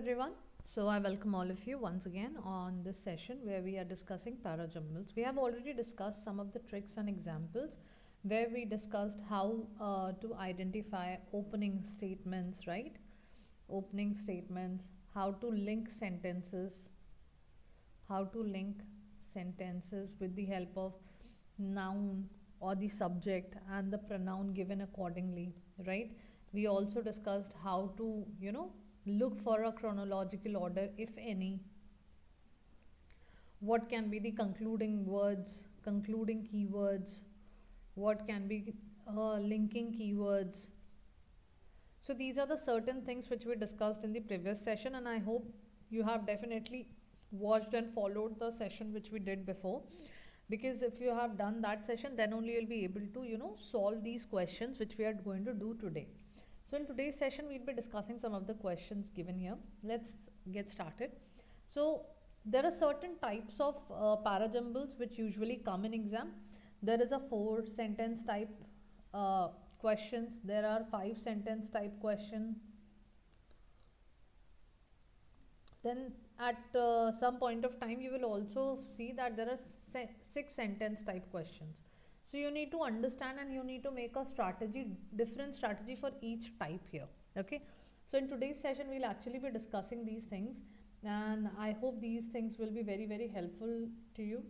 everyone. So I welcome all of you once again on this session where we are discussing para-jumbles. We have already discussed some of the tricks and examples where we discussed how to identify opening statements, right? Opening statements, how to link sentences, how to link sentences with the help of noun or the subject and the pronoun given accordingly, right? We also discussed how to, look for a chronological order, if any. What can be the concluding words, concluding keywords, what can be linking keywords. So these are the certain things which we discussed in the previous session, and I hope you have definitely watched and followed the session which we did before, because if you have done that session, then only you'll be able to solve these questions which we are going to do today. So in today's session we'll be discussing some of the questions given here. Let's get started. So there are certain types of parajumbles which usually come in exam. There is a 4 sentence type questions, there are 5 sentence type question, then at some point of time you will also see that there are 6 sentence type questions. So you need to understand and you need to make a strategy, different strategy for each type here. Okay. So in today's session we'll actually be discussing these things, and I hope these things will be very, very helpful to you.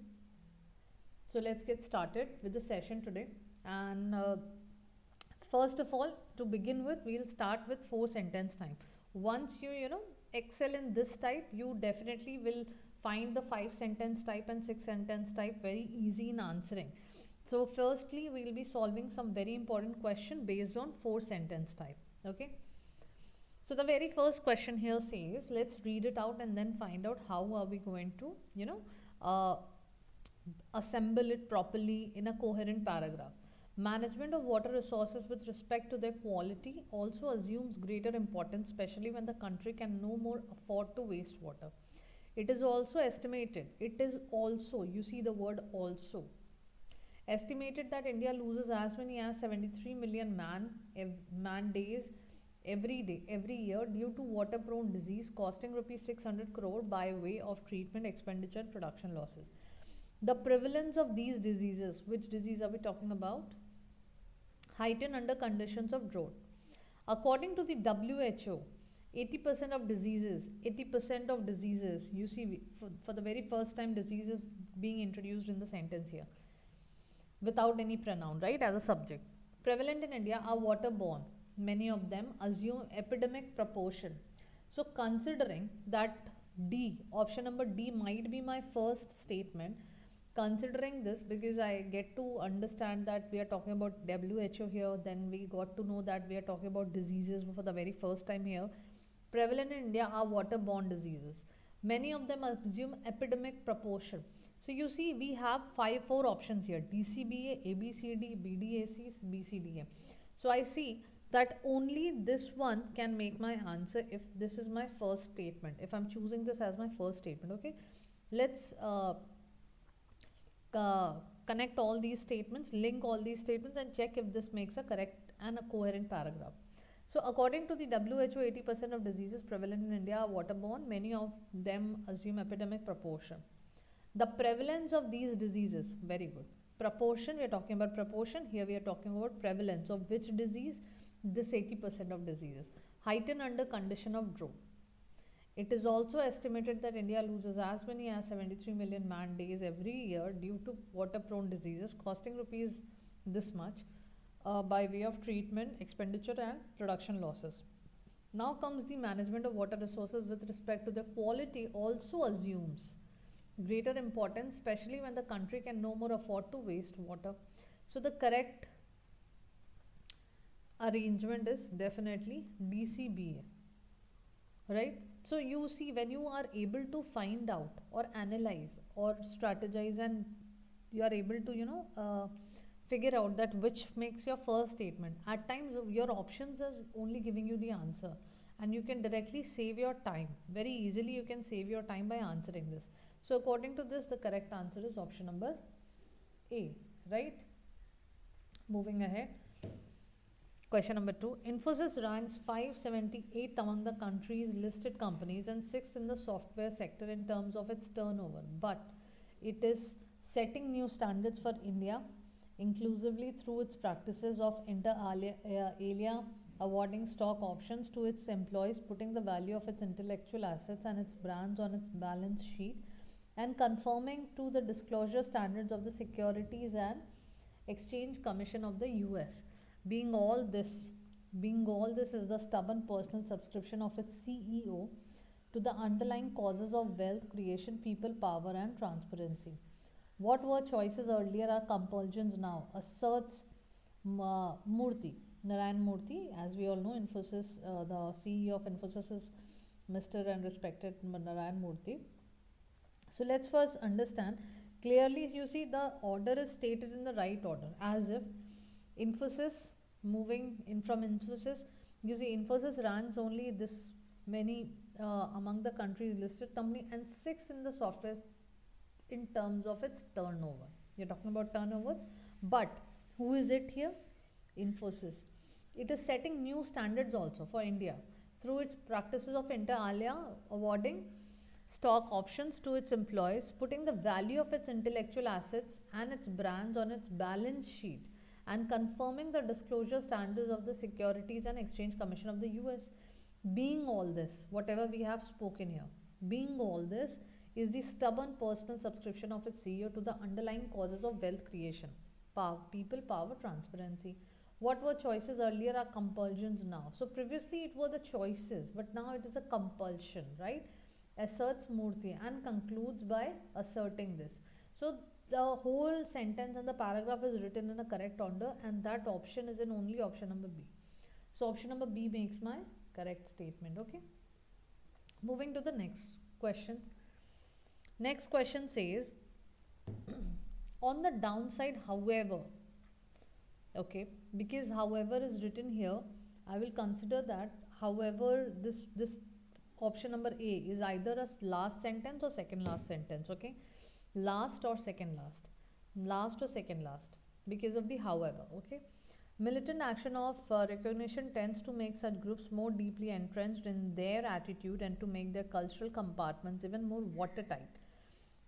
So let's get started with the session today. And first of all, to begin with, we'll start with 4 sentence type. Once you excel in this type, you definitely will find the 5 sentence type and 6 sentence type very easy in answering. So firstly we'll be solving some very important question based on 4 sentence type. Okay. So the very first question here says, let's read it out and then find out how are we going to assemble it properly in a coherent paragraph. Management of water resources with respect to their quality also assumes greater importance, especially when the country can no more afford to waste water. It is also estimated, you see the word also, estimated that India loses as many as 73 million man days every year due to water prone disease, costing rupees 600 crore by way of treatment expenditure and production losses. The prevalence of these diseases, which disease are we talking about? Heighten under conditions of drought. According to the WHO, 80% of diseases, you see, for the very first time diseases being introduced in the sentence here without any pronoun, right, as a subject. Prevalent in India are waterborne. Many of them assume epidemic proportion. So considering that D, option number D might be my first statement, considering this, because I get to understand that we are talking about WHO here, then we got to know that we are talking about diseases for the very first time here. Prevalent in India are waterborne diseases. Many of them assume epidemic proportion. So you see we have 4 options here: DCBA, ABCD, BDAC, BCDA. So I see that only this one can make my answer if this is my first statement, if I'm choosing this as my first statement. Okay, let's connect all these statements, link all these statements, and check if this makes a correct and a coherent paragraph. So according to the WHO, 80% of diseases prevalent in India are waterborne. Many of them assume epidemic proportion. The prevalence of these diseases, very good. Proportion, we are talking about proportion. Here we are talking about prevalence of which disease? This 80% of diseases. Heighten under condition of drought. It is also estimated that India loses as many as 73 million man days every year due to water prone diseases, costing rupees this much by way of treatment, expenditure and production losses. Now comes the management of water resources with respect to their quality also assumes greater importance, especially when the country can no more afford to waste water. So the correct arrangement is definitely DCBA, right? So you see, when you are able to find out or analyze or strategize, and you are able to figure out that which makes your first statement, at times your options is only giving you the answer, and you can directly save your time very easily. You can save your time by answering this. So according to this, the correct answer is option number A, right? Moving ahead. Question number 2. Infosys ranks 578th among the country's listed companies and 6th in the software sector in terms of its turnover. But it is setting new standards for India, inclusively through its practices of inter alia awarding stock options to its employees, putting the value of its intellectual assets and its brands on its balance sheet, and conforming to the disclosure standards of the Securities and Exchange Commission of the US. Being all this, being all this is the stubborn personal subscription of its CEO to the underlying causes of wealth creation, people power, and transparency. What were choices earlier are compulsions now, asserts Murthy. Narayan Murthy, as we all know, Infosys, the CEO of Infosys is Mr. and respected Narayan Murthy. So let's first understand clearly. You see, the order is stated in the right order, as if Infosys, moving in from Infosys, you see Infosys ranks only this many among the countries listed company and 6 in the software in terms of its turnover. You're talking about turnover, but who is it here? Infosys. It is setting new standards also for India through its practices of inter alia awarding stock options to its employees, putting the value of its intellectual assets and its brands on its balance sheet, and confirming the disclosure standards of the Securities and Exchange Commission of the US. Being all this, whatever we have spoken here, being all this is the stubborn personal subscription of its CEO to the underlying causes of wealth creation, people, power, transparency. What were choices earlier are compulsions now. So previously it were the choices, but now it is a compulsion, right? Asserts Murthy and concludes by asserting this. So the whole sentence and the paragraph is written in a correct order, and that option is in only option number B. So option number B makes my correct statement. Okay. Moving to the next question. Next question says, on the downside, however, okay, because however is written here, I will consider that however this option number A is either a last sentence or second last sentence. Okay, last or second last, last or second last, because of the however. Okay, militant action of recognition tends to make such groups more deeply entrenched in their attitude and to make their cultural compartments even more watertight.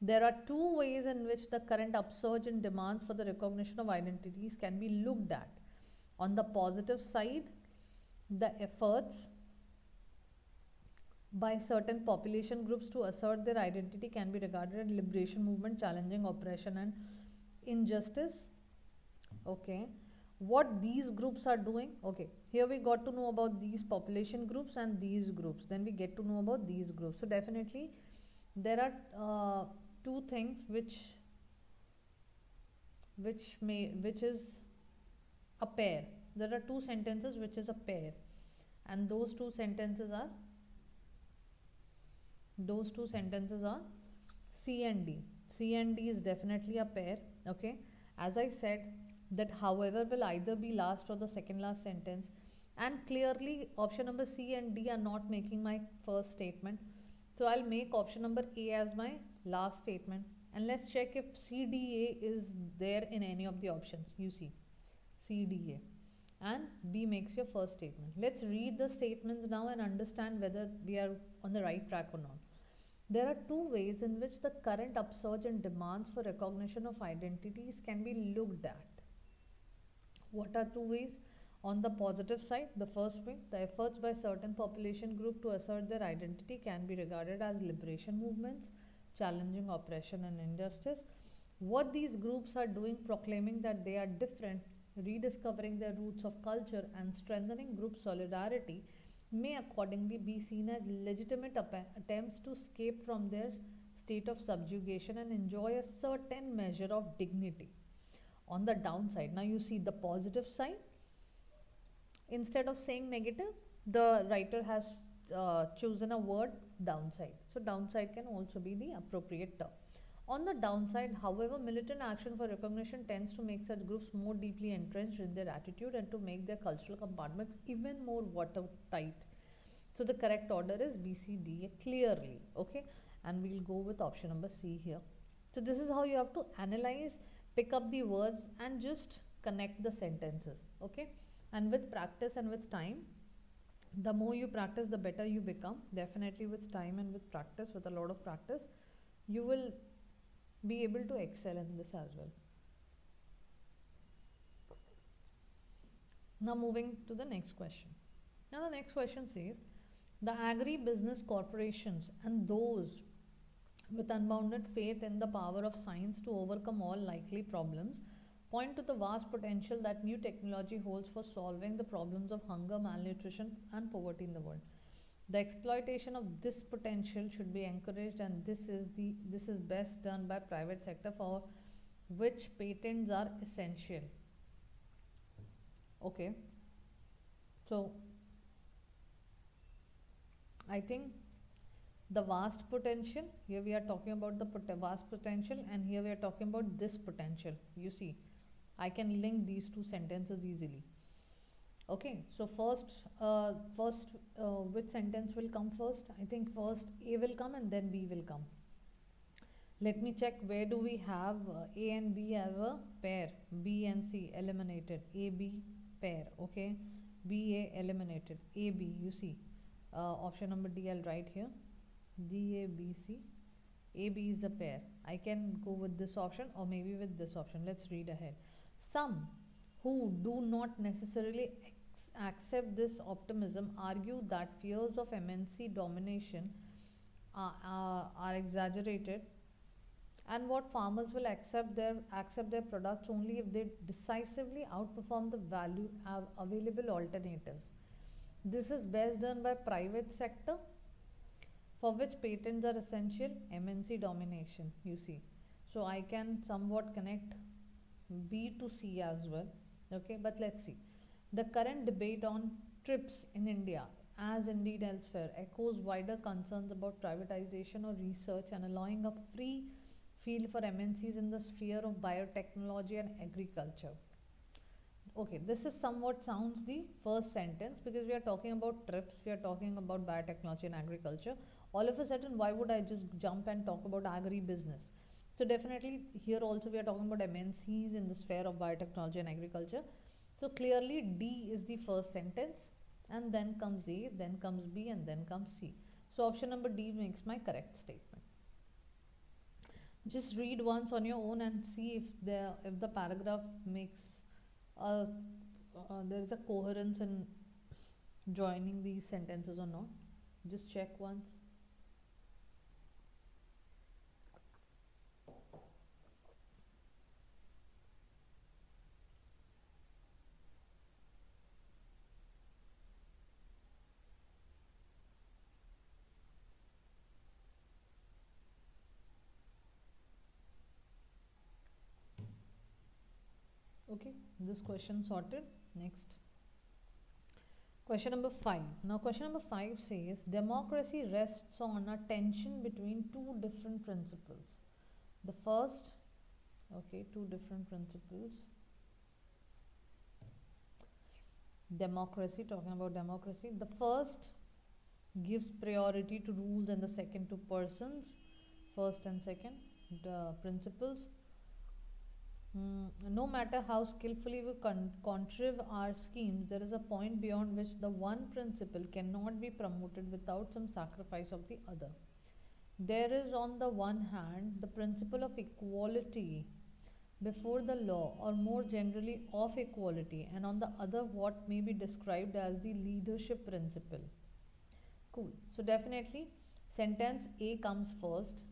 There are two ways in which the current upsurge in demands for the recognition of identities can be looked at. On the positive side, the efforts by certain population groups to assert their identity can be regarded as liberation movement challenging oppression and injustice. Okay, what these groups are doing, okay, here we got to know about these population groups and these groups, then we get to know about these groups. So definitely there are two things which is a pair. There are two sentences which is a pair, and those two sentences are C and D. C and D is definitely a pair. Okay, as I said that however will either be last or the second last sentence, and clearly option number C and D are not making my first statement. So I'll make option number A as my last statement, and let's check if CDA is there in any of the options. You see CDA, and B makes your first statement. Let's read the statements now and understand whether we are on the right track or not. There are two ways in which the current upsurge in demands for recognition of identities can be looked at. What are two ways? On the positive side, the first way, the efforts by certain population group to assert their identity can be regarded as liberation movements challenging oppression and injustice. What these groups are doing, proclaiming that they are different, rediscovering their roots of culture, and strengthening group solidarity, may accordingly be seen as legitimate attempts to escape from their state of subjugation and enjoy a certain measure of dignity. On the downside, now you see the positive side. Instead of saying negative, the writer has chosen a word downside. So downside can also be the appropriate term. On the downside, however, militant action for recognition tends to make such groups more deeply entrenched in their attitude and to make their cultural compartments even more watertight. So the correct order is B, C, D clearly. Okay, and we'll go with option number C here. So this is how you have to analyze, pick up the words, and just connect the sentences. Okay, And with practice and with time, the more you practice, the better you become. Definitely with time and with practice, with a lot of practice, you will be able to excel in this as well. Now moving to the next question. Now the next question says, the agri-business corporations and those with unbounded faith in the power of science to overcome all likely problems point to the vast potential that new technology holds for solving the problems of hunger, malnutrition, and poverty in the world. The exploitation of this potential should be encouraged, and this is best done by private sector, for which patents are essential. Okay, so I think the vast potential, here we are talking about the vast potential, and here we are talking about this potential. You see, I can link these two sentences easily. Okay, so which sentence will come first? I think first A will come and then B will come. Let me check, where do we have A and B as a pair? B and C eliminated, A B pair. Okay, B A eliminated, A B. You see, option number D I'll write here. D A B C. A B is a pair. I can go with this option or maybe with this option. Let's read ahead. Some who do not necessarily accept this optimism argue that fears of MNC domination are exaggerated, and what farmers will accept their products only if they decisively outperform the value available alternatives. This is best done by private sector, for which patents are essential, MNC domination. You see, so I can somewhat connect B to C as well. Okay, but let's see. The current debate on TRIPS in India, as indeed elsewhere, echoes wider concerns about privatization of research and allowing a free field for MNCs in the sphere of biotechnology and agriculture. Okay, this is somewhat sounds the first sentence, because we are talking about TRIPS, we are talking about biotechnology and agriculture. All of a sudden, why would I just jump and talk about agri-business? So definitely here also we are talking about MNCs in the sphere of biotechnology and agriculture. So clearly D is the first sentence, and then comes A, then comes B, and then comes C. So option number D makes my correct statement. Just read once on your own and see if the paragraph makes there is a coherence in joining these sentences or not. Just check once. Okay, this question sorted. Next. Question number 5. Now, question number 5 says democracy rests on a tension between two different principles. The first, okay, two different principles. Democracy, talking about democracy. The first gives priority to rules and the second to persons. First and second, the principles. No matter how skillfully we contrive our schemes, there is a point beyond which the one principle cannot be promoted without some sacrifice of the other. There is, on the one hand, the principle of equality before the law, or more generally of equality, and on the other, what may be described as the leadership principle. Cool. So definitely sentence A comes first,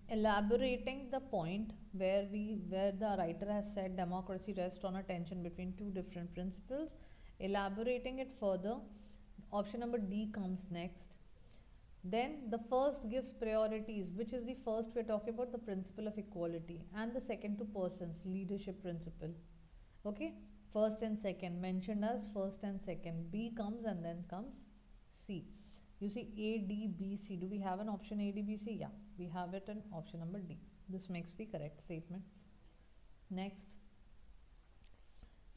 elaborating the point where the writer has said democracy rests on a tension between two different principles. Elaborating it further, option number D comes next. Then the first gives priorities. Which is the first? We're talking about the principle of equality, and the second to persons, leadership principle. Okay, first and second mentioned as first and second. B comes and then comes C. You see A, D, B, C. Do we have an option A, D, B, C? Yeah, we have it in option number D. This makes the correct statement. Next.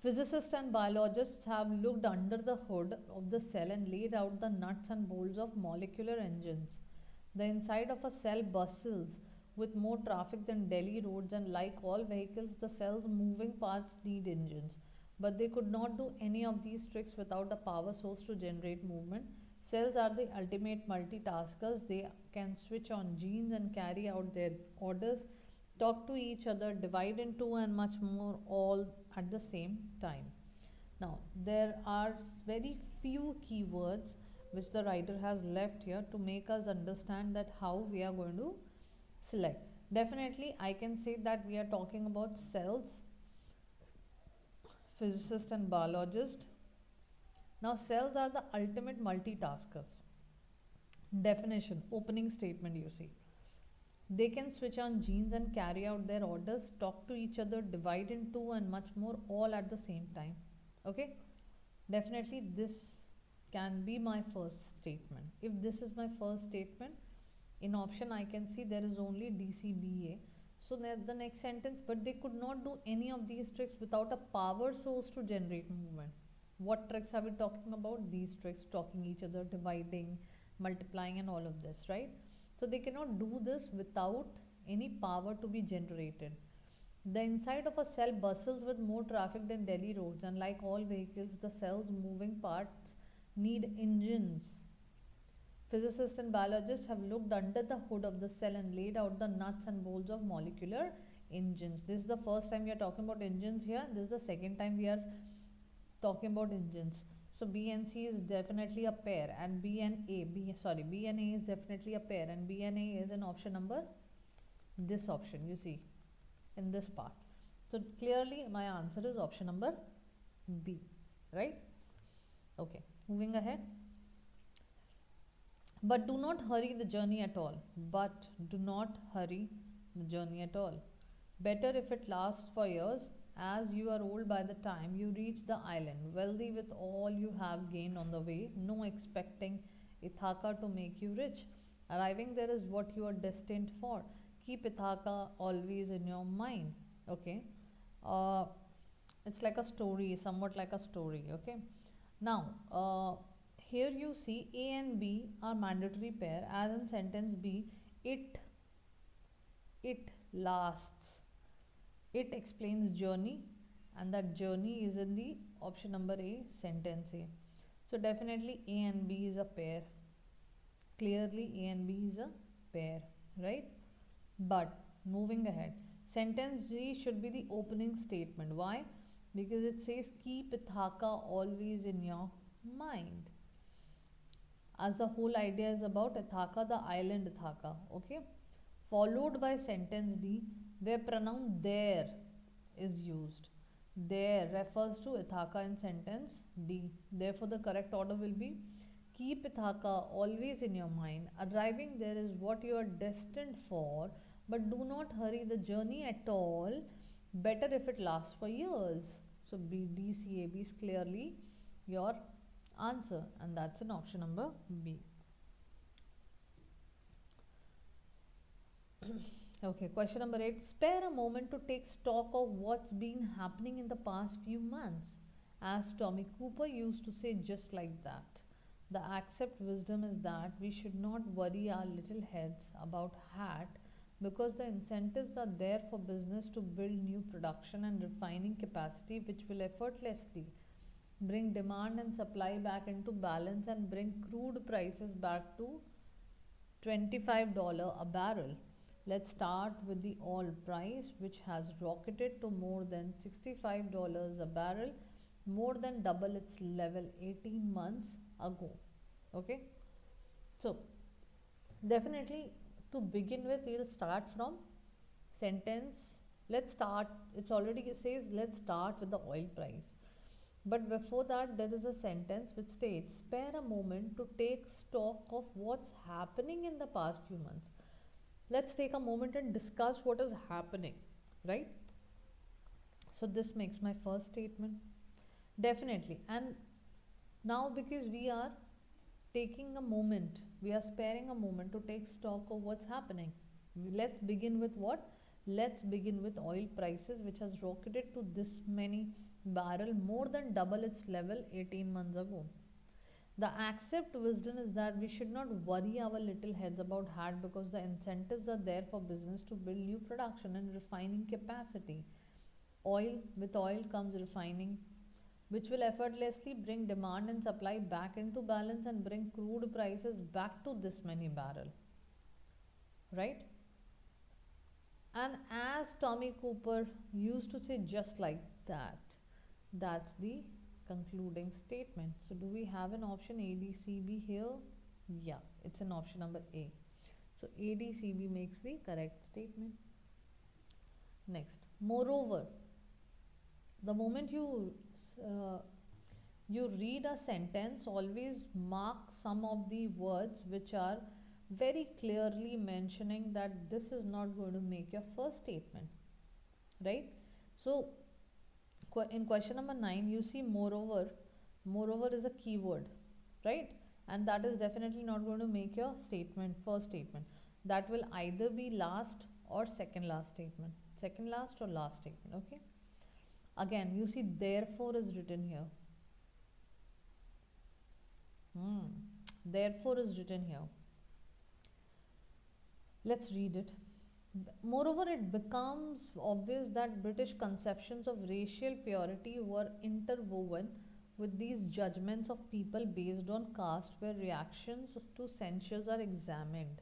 Physicists and biologists have looked under the hood of the cell and laid out the nuts and bolts of molecular engines. The inside of a cell bustles with more traffic than Delhi roads, and like all vehicles, the cell's moving parts need engines. but they could not do any of these tricks without a power source to generate movement. Cells are the ultimate multitaskers. They can switch on genes and carry out their orders, talk to each other, divide into, and much more, all at the same time. Now, there are very few keywords which the writer has left here to make us understand that how we are going to select. Definitely, I can say that we are talking about cells, physicist and biologist. Now, cells are the ultimate multitaskers. Definition, opening statement, you see. They can switch on genes and carry out their orders, talk to each other, divide into, and much more, all at the same time. Okay? Definitely, this can be my first statement. If this is my first statement, in option I can see there is only DCBA. So the next sentence, but they could not do any of these tricks without a power source to generate movement. What tricks are we talking about? These tricks, talking each other, dividing, multiplying, and all of this, right? So they cannot do this without any power to be generated. The inside of a cell bustles with more traffic than Delhi roads, and like all vehicles, the cell's moving parts need engines. Physicists and biologists have looked under the hood of the cell and laid out the nuts and bolts of molecular engines. This is the first time we are talking about engines here. This is the second time we are talking about engines. So B and C is definitely a pair, and B and A is definitely a pair, and B and A is in option number, this option you see in this part. So clearly my answer is option number B, right? Okay, moving ahead. But do not hurry the journey at all. But do not hurry the journey at all. Better if it lasts for years, as you are old by the time you reach the island, wealthy with all you have gained on the way, no expecting Ithaca to make you rich. Arriving there is what you are destined for. Keep Ithaca always in your mind. Okay. It's like a story, somewhat like a story. Okay. Now, here you see A and B are mandatory pair, as in sentence B, it lasts. It explains journey, and that journey is in the option number A, sentence A. So definitely A and B is a pair. Clearly A and B is a pair, right? But moving ahead, sentence G should be the opening statement. Why? Because it says keep Ithaca always in your mind. As the whole idea is about Ithaca, the island Ithaca, okay? Followed by sentence D, where pronoun there is used. There refers to Ithaca in sentence D. Therefore, the correct order will be keep Ithaca always in your mind. Arriving there is what you are destined for, but do not hurry the journey at all. Better if it lasts for years. So B, D, C, A, B is clearly your answer, and that's in option number B. Okay, question number 8. Spare a moment to take stock of what's been happening in the past few months. As Tommy Cooper used to say, just like that. The accept wisdom is that we should not worry our little heads about hat, because the incentives are there for business to build new production and refining capacity, which will effortlessly bring demand and supply back into balance and bring crude prices back to $25 a barrel. Let's start with the oil price, which has rocketed to more than $65 a barrel, more than double its level 18 months ago. Okay, so definitely to begin with, you'll start from sentence. Let's start, it's already, it says let's start with the oil price. But before that, there is a sentence which states, spare a moment to take stock of what's happening in the past few months. Let's take a moment and discuss what is happening, right? So this makes my first statement. Definitely. And now, because we are taking a moment, we are sparing a moment to take stock of what's happening. Let's begin with what? Let's begin with oil prices, which has rocketed to this many barrel, more than double its level 18 months ago. The accept wisdom is that we should not worry our little heads about hat, because the incentives are there for business to build new production and refining capacity. With oil comes refining, which will effortlessly bring demand and supply back into balance and bring crude prices back to this many barrel, right? And as Tommy Cooper used to say, just like that, that's the concluding statement. So, do we have an option A, D, C, B here? Yeah, it's an option number A. So, A, D, C, B makes the correct statement. Next, moreover, the moment uh, you read a sentence, always mark some of the words which are very clearly mentioning that this is not going to make your first statement, right? So, in question number 9, you see moreover. Moreover is a keyword, right? And that is definitely not going to make your statement, first statement. That will either be last or second last statement. Second last or last statement, okay? Again, you see therefore is written here. Therefore is written here. Let's read it. Moreover, it becomes obvious that British conceptions of racial purity were interwoven with these judgments of people based on caste, where reactions to censures are examined.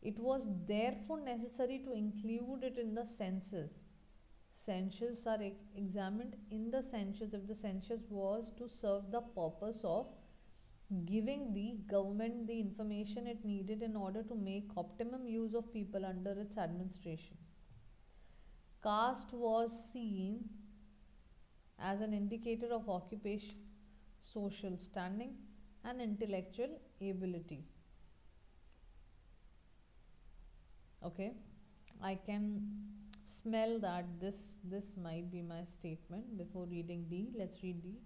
It was therefore necessary to include it in the census. Censures are examined in the census if the census was to serve the purpose of giving the government the information it needed in order to make optimum use of people under its administration. Caste was seen as an indicator of occupation, social standing, and intellectual ability. Okay, I can smell that this might be my statement. Before reading D, let's read D.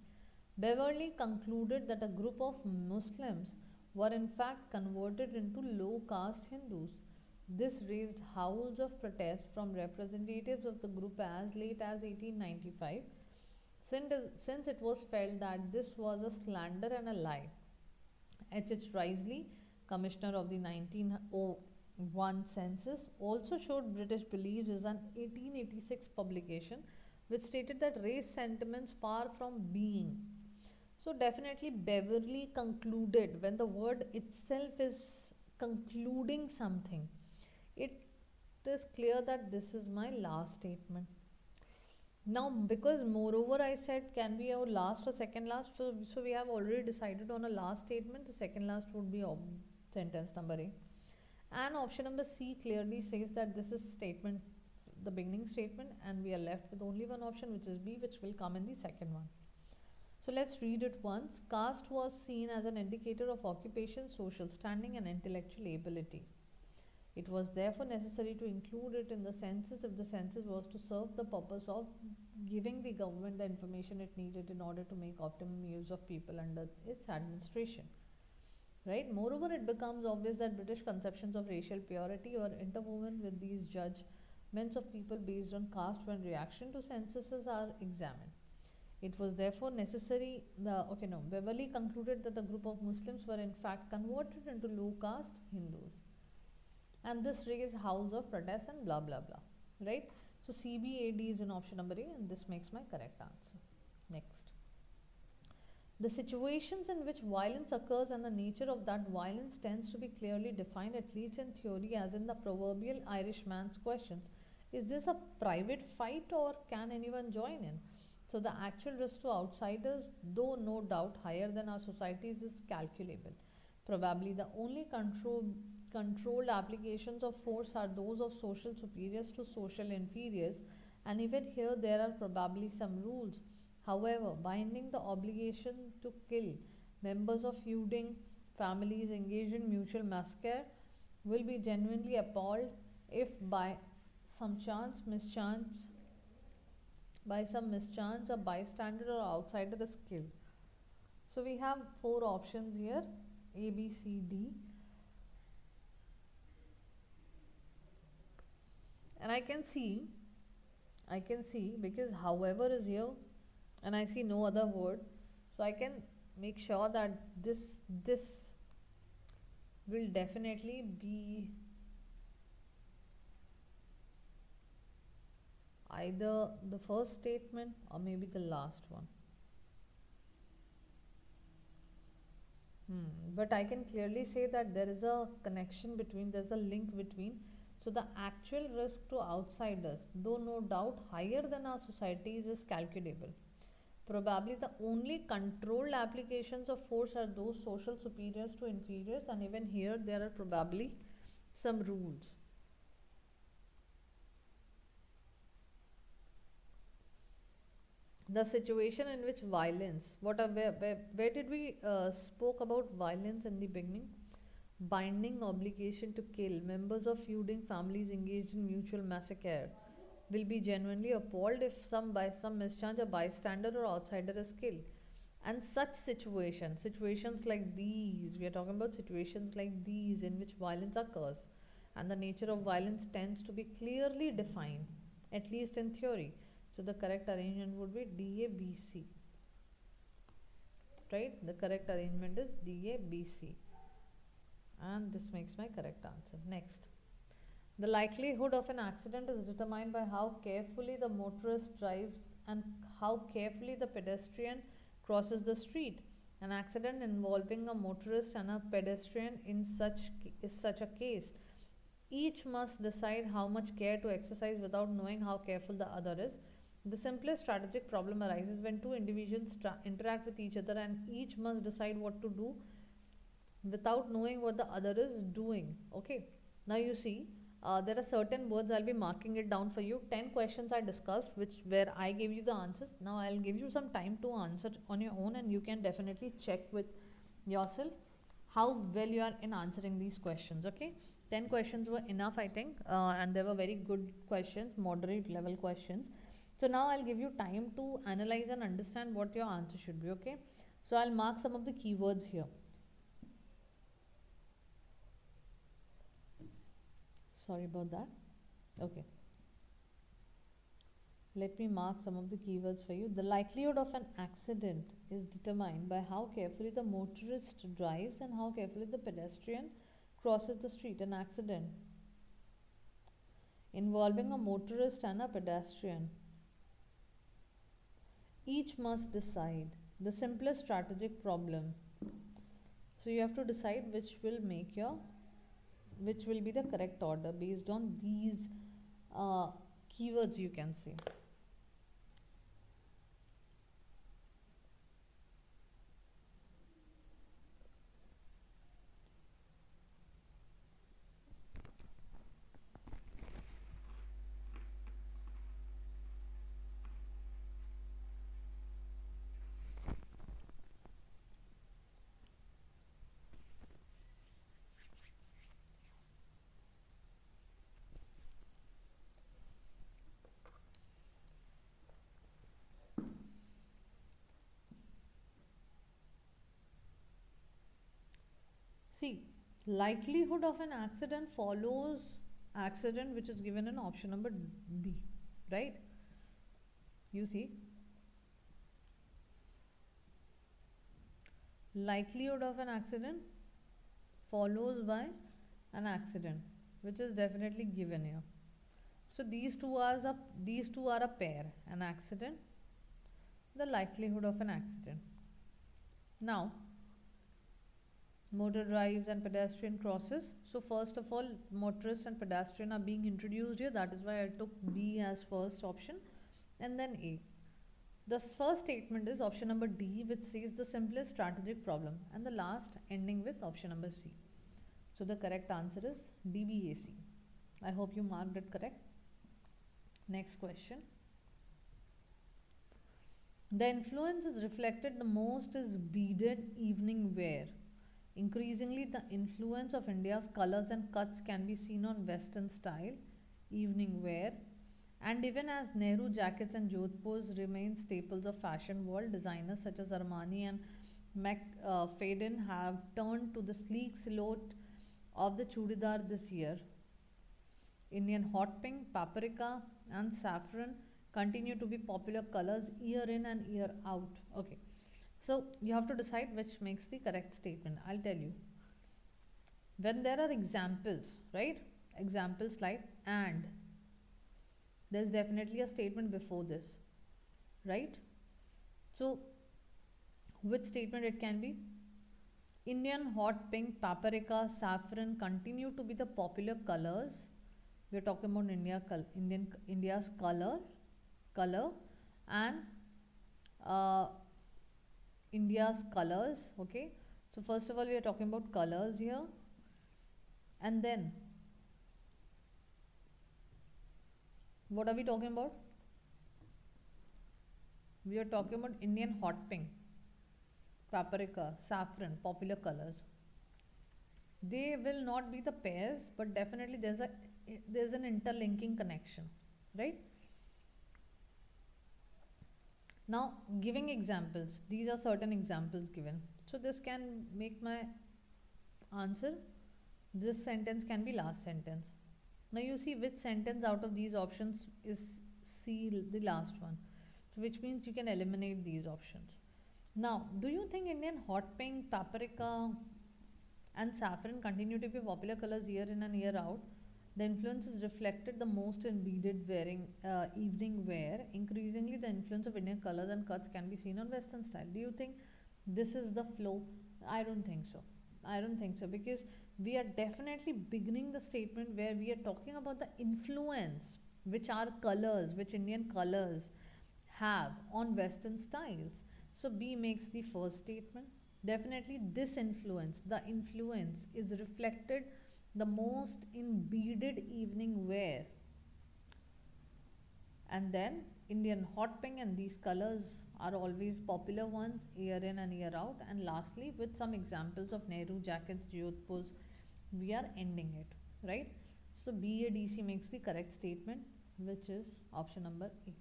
Beverly concluded that a group of Muslims were in fact converted into low caste Hindus. This raised howls of protest from representatives of the group as late as 1895, since it was felt that this was a slander and a lie. H. Risley, Commissioner of the 1901 census, also showed British beliefs in an 1886 publication which stated that race sentiments far from being. So, definitely, Beverly concluded when the word itself is concluding something, it is clear that this is my last statement. Now, because moreover I said can be our last or second last, so we have already decided on a last statement. The second last would be sentence number A. And option number C clearly says that this is statement, the beginning statement, and we are left with only one option, which is B, which will come in the second one. So let's read it once. Caste was seen as an indicator of occupation, social standing, and intellectual ability. It was therefore necessary to include it in the census if the census was to serve the purpose of giving the government the information it needed in order to make optimum use of people under its administration. Right? Moreover, it becomes obvious that British conceptions of racial purity were interwoven with these judgments of people based on caste when reaction to censuses are examined. It was therefore necessary. Beverly concluded that the group of Muslims were in fact converted into low caste Hindus. And this raised howls of protest and blah blah blah. Right? So CBAD is in option number A, and this makes my correct answer. Next. The situations in which violence occurs and the nature of that violence tends to be clearly defined, at least in theory, as in the proverbial Irishman's questions. Is this a private fight or can anyone join in? So the actual risk to outsiders, though no doubt higher than our societies, is calculable. Probably the only controlled applications of force are those of social superiors to social inferiors, and even here there are probably some rules. However, binding the obligation to kill members of feuding families engaged in mutual massacre will be genuinely appalled if by some mischance, a bystander or outsider is killed. So we have four options here, A, B, C, D. And I can see because however is here and I see no other word, so I can make sure that this will definitely be either the first statement or maybe the last one. But I can clearly say that there is a connection between, there's a link between. So the actual risk to outsiders, though no doubt higher than our societies, is calculable. Probably the only controlled applications of force are those social superiors to inferiors, and even here there are probably some rules. The situation in which violence, where did we spoke about violence in the beginning? Binding obligation to kill, members of feuding families engaged in mutual massacre will be genuinely appalled if by some mischance a bystander or outsider is killed. And such situations like these, we are talking about situations like these in which violence occurs, and the nature of violence tends to be clearly defined, at least in theory. So the correct arrangement would be DABC, right? The correct arrangement is DABC, and this makes my correct answer. Next. The likelihood of an accident is determined by how carefully the motorist drives and how carefully the pedestrian crosses the street. An accident involving a motorist and a pedestrian is such a case. Each must decide how much care to exercise without knowing how careful the other is. The simplest strategic problem arises when two individuals interact with each other and each must decide what to do without knowing what the other is doing. Okay, now you see, there are certain words, I'll be marking it down for you. 10 questions I discussed, which where I gave you the answers. Now I'll give you some time to answer on your own, and you can definitely check with yourself how well you are in answering these questions. Okay, 10 questions were enough, I think, and they were very good questions, moderate level questions. So now I'll give you time to analyze and understand what your answer should be. Okay, so I'll mark some of the keywords here. Sorry about that. Okay, let me mark some of the keywords for you. The likelihood of an accident is determined by how carefully the motorist drives and how carefully the pedestrian crosses the street. An accident involving a motorist and a pedestrian, each must decide the simplest strategic problem. So you have to decide which will be the correct order based on these uh, keywords, you can say. See, likelihood of an accident follows accident, which is given in option number B, right? You see, likelihood of an accident follows by an accident, which is definitely given here. So these two are a pair, an accident, the likelihood of an accident. Now, motor drives and pedestrian crosses. So first of all, motorists and pedestrian are being introduced here. That is why I took B as first option, and then A. The first statement is option number D, which says the simplest strategic problem, and the last ending with option number C. So the correct answer is DBAC. I hope you marked it correct. Next question. The influence is reflected the most is beaded evening wear. Increasingly, the influence of India's colors and cuts can be seen on Western style, evening wear, and even as Nehru jackets and Jodhpurs remain staples of fashion world, designers such as Armani and McFadden have turned to the sleek silhouette of the chudidar this year. Indian hot pink, paprika, and saffron continue to be popular colors year in and year out. Okay, so you have to decide which makes the correct statement. I'll tell you. When there are examples, right? Examples like and, there's definitely a statement before this, right? So, which statement it can be? Indian hot pink, paprika, saffron continue to be the popular colors. We are talking about India's color, and uh, India's colors. Okay, so first of all, we are talking about colors here, and then what are we talking about? We are talking about Indian hot pink, paprika, saffron, popular colors. They will not be the pairs, but definitely there's an interlinking connection, right? Now, giving examples, these are certain examples given. So this can make my answer. This sentence can be last sentence. Now you see which sentence out of these options is C, the last one. So which means you can eliminate these options. Now, do you think Indian hot pink, paprika, and saffron continue to be popular colors year in and year out? The influence is reflected the most in beaded wearing, evening wear. Increasingly, the influence of Indian colors and cuts can be seen on Western style. Do you think this is the flow? I don't think so. I don't think so, because we are definitely beginning the statement where we are talking about the influence which our colors, which Indian colors have on Western styles. So B makes the first statement. Definitely, the influence is reflected the most in beaded evening wear. And then Indian hot pink, and these colors are always popular ones year in and year out. And lastly, with some examples of Nehru jackets, Jodhpurs, we are ending it, right? So BADC makes the correct statement, which is option number A.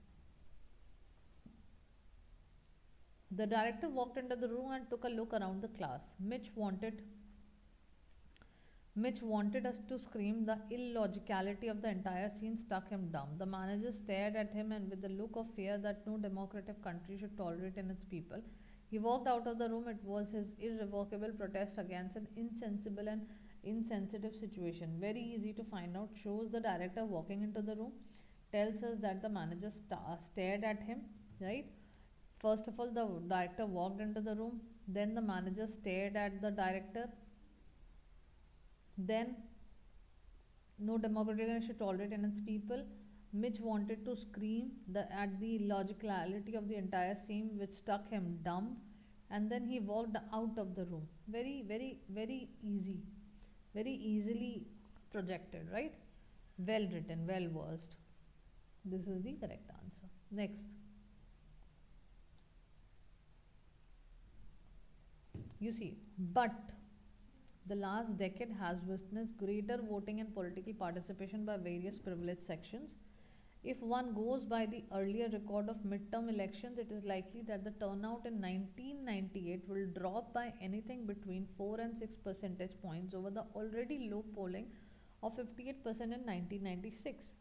The director walked into the room and took a look around the class. Mitch wanted us to scream. The illogicality of the entire scene struck him dumb. The manager stared at him and with the look of fear that no democratic country should tolerate in its people. He walked out of the room. It was his irrevocable protest against an insensible and insensitive situation. Very easy to find out. Shows the director walking into the room. Tells us that the manager stared at him, right? First of all, the director walked into the room. Then the manager stared at the director. Then, no democratic country should tolerate in its people. Mitch wanted to scream at the illogicality of the entire scene, which struck him dumb. And then he walked out of the room. Very, very, very easy. Very easily projected, right? Well written, well versed. This is the correct answer. Next. You see, but the last decade has witnessed greater voting and political participation by various privileged sections. If one goes by the earlier record of midterm elections, it is likely that the turnout in 1998 will drop by anything between 4 and 6 percentage points over the already low polling of 58% in 1996.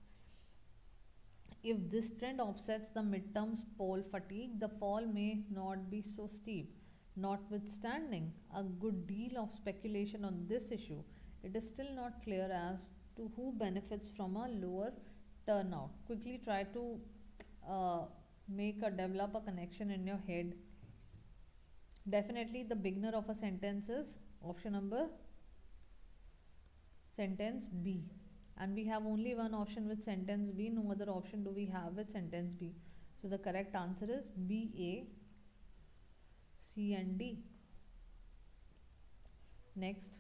If this trend offsets the midterms poll fatigue, the fall may not be so steep. Notwithstanding a good deal of speculation on this issue, it is still not clear as to who benefits from a lower turnout. Quickly try to develop a connection in your head. Definitely, the beginner of a sentence is option number sentence B, and we have only one option with sentence B. No other option do we have with sentence B. So the correct answer is B, A, C and D. Next,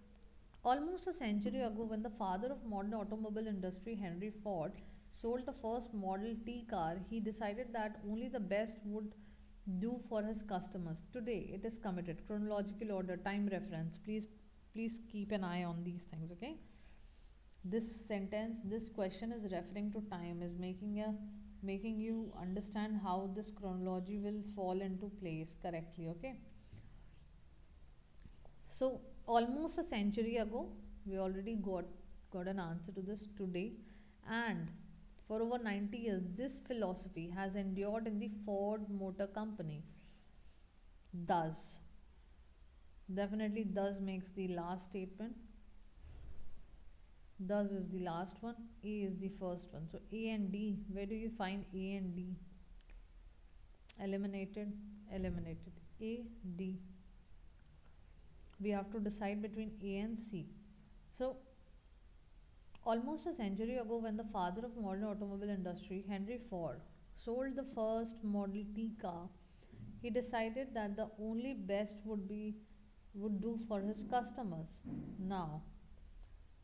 almost a century ago, when the father of modern automobile industry, Henry Ford, sold the first Model T car, he decided that only the best would do for his customers. Today, it is committed. Chronological order, time reference. Please keep an eye on these things. Okay. This question is referring to time, is making you understand how this chronology will fall into place correctly. Okay. So almost a century ago, we already got an answer to this today, and for over 90 years, this philosophy has endured in the Ford Motor Company. Thus, definitely, thus makes the last statement. Thus is the last one. A is the first one. So A and D, where do you find A and D? Eliminated. A, D. We have to decide between A and C. So, almost a century ago, when the father of modern automobile industry, Henry Ford, sold the first Model T car, he decided that the only best would do for his customers. Now,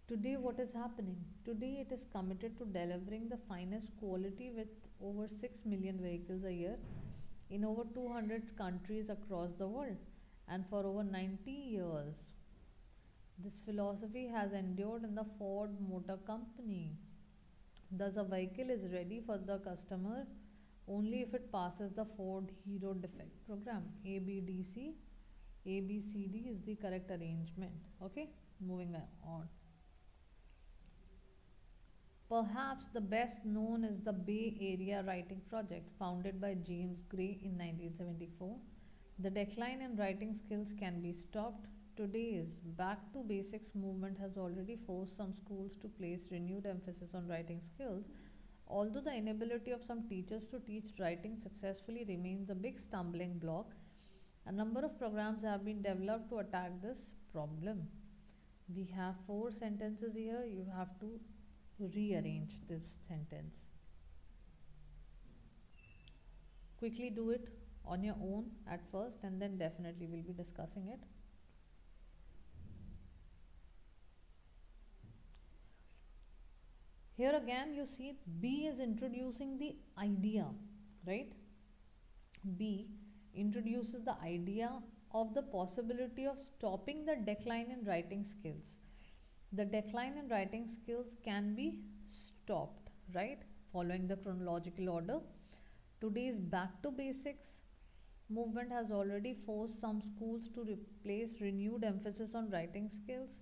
today what is happening? Today it is committed to delivering the finest quality with over 6 million vehicles a year in over 200 countries across the world. And for over 90 years, this philosophy has endured in the Ford Motor Company. Thus, a vehicle is ready for the customer only if it passes the Ford Hero Defect Program. ABDC, ABCD is the correct arrangement. Okay, moving on. Perhaps the best known is the Bay Area Writing Project, founded by James Gray in 1974. The decline in writing skills can be stopped. Today's Back to Basics movement has already forced some schools to place renewed emphasis on writing skills. Although the inability of some teachers to teach writing successfully remains a big stumbling block, a number of programs have been developed to attack this problem. We have four sentences here. You have to rearrange this sentence. Quickly do it on your own at first, and then definitely we'll be discussing it. Here again you see B is introducing the idea, right? B introduces the idea of the possibility of stopping the decline in writing skills. The decline in writing skills can be stopped, right? Following the chronological order. Today's Back to Basics movement has already forced some schools to replace renewed emphasis on writing skills.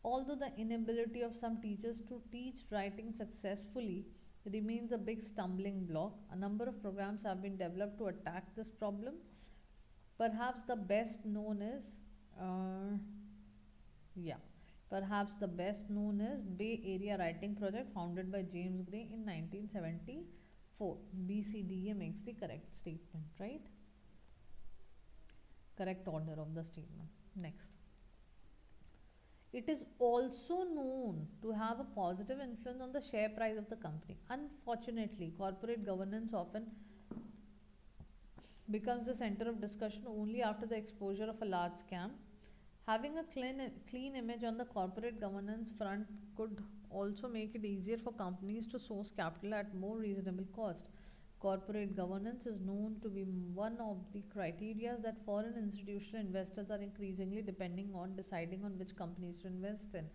Although the inability of some teachers to teach writing successfully remains a big stumbling block, a number of programs have been developed to attack this problem. Perhaps the best known is, perhaps the best known is Bay Area Writing Project, founded by James Gray in 1974. BCDA makes the correct statement, right? Correct order of the statement. Next. It is also known to have a positive influence on the share price of the company. Unfortunately, corporate governance often becomes the center of discussion only after the exposure of a large scam. Having a clean image on the corporate governance front could also make it easier for companies to source capital at more reasonable cost. Corporate governance is known to be one of the criteria that foreign institutional investors are increasingly depending on deciding on which companies to invest in.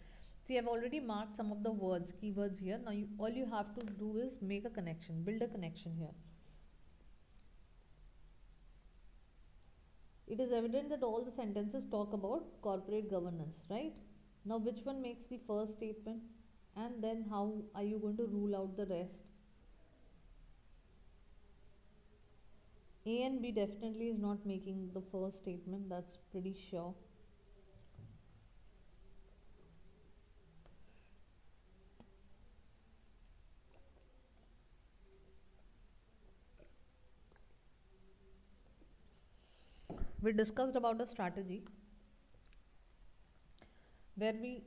See, I've already marked some of the words, keywords here. Now, all you have to do is make a connection, build a connection here. It is evident that all the sentences talk about corporate governance, right? Now, which one makes the first statement? And then how are you going to rule out the rest? A and B definitely is not making the first statement, that's pretty sure. We discussed about a strategy where we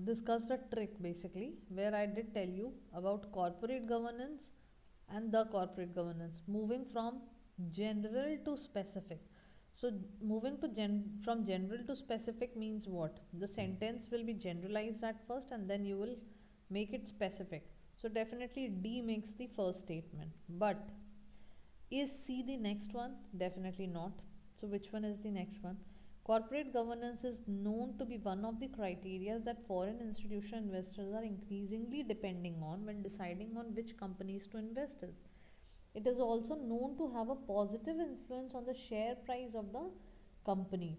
discussed a trick basically, where I did tell you about corporate governance and the corporate governance, moving from general to specific. So moving to from general to specific means what? The sentence will be generalized at first and then you will make it specific. So definitely D makes the first statement. But is C the next one? Definitely not. So which one is the next one? Corporate governance is known to be one of the criteria that foreign institutional investors are increasingly depending on when deciding on which companies to invest in. It is also known to have a positive influence on the share price of the company.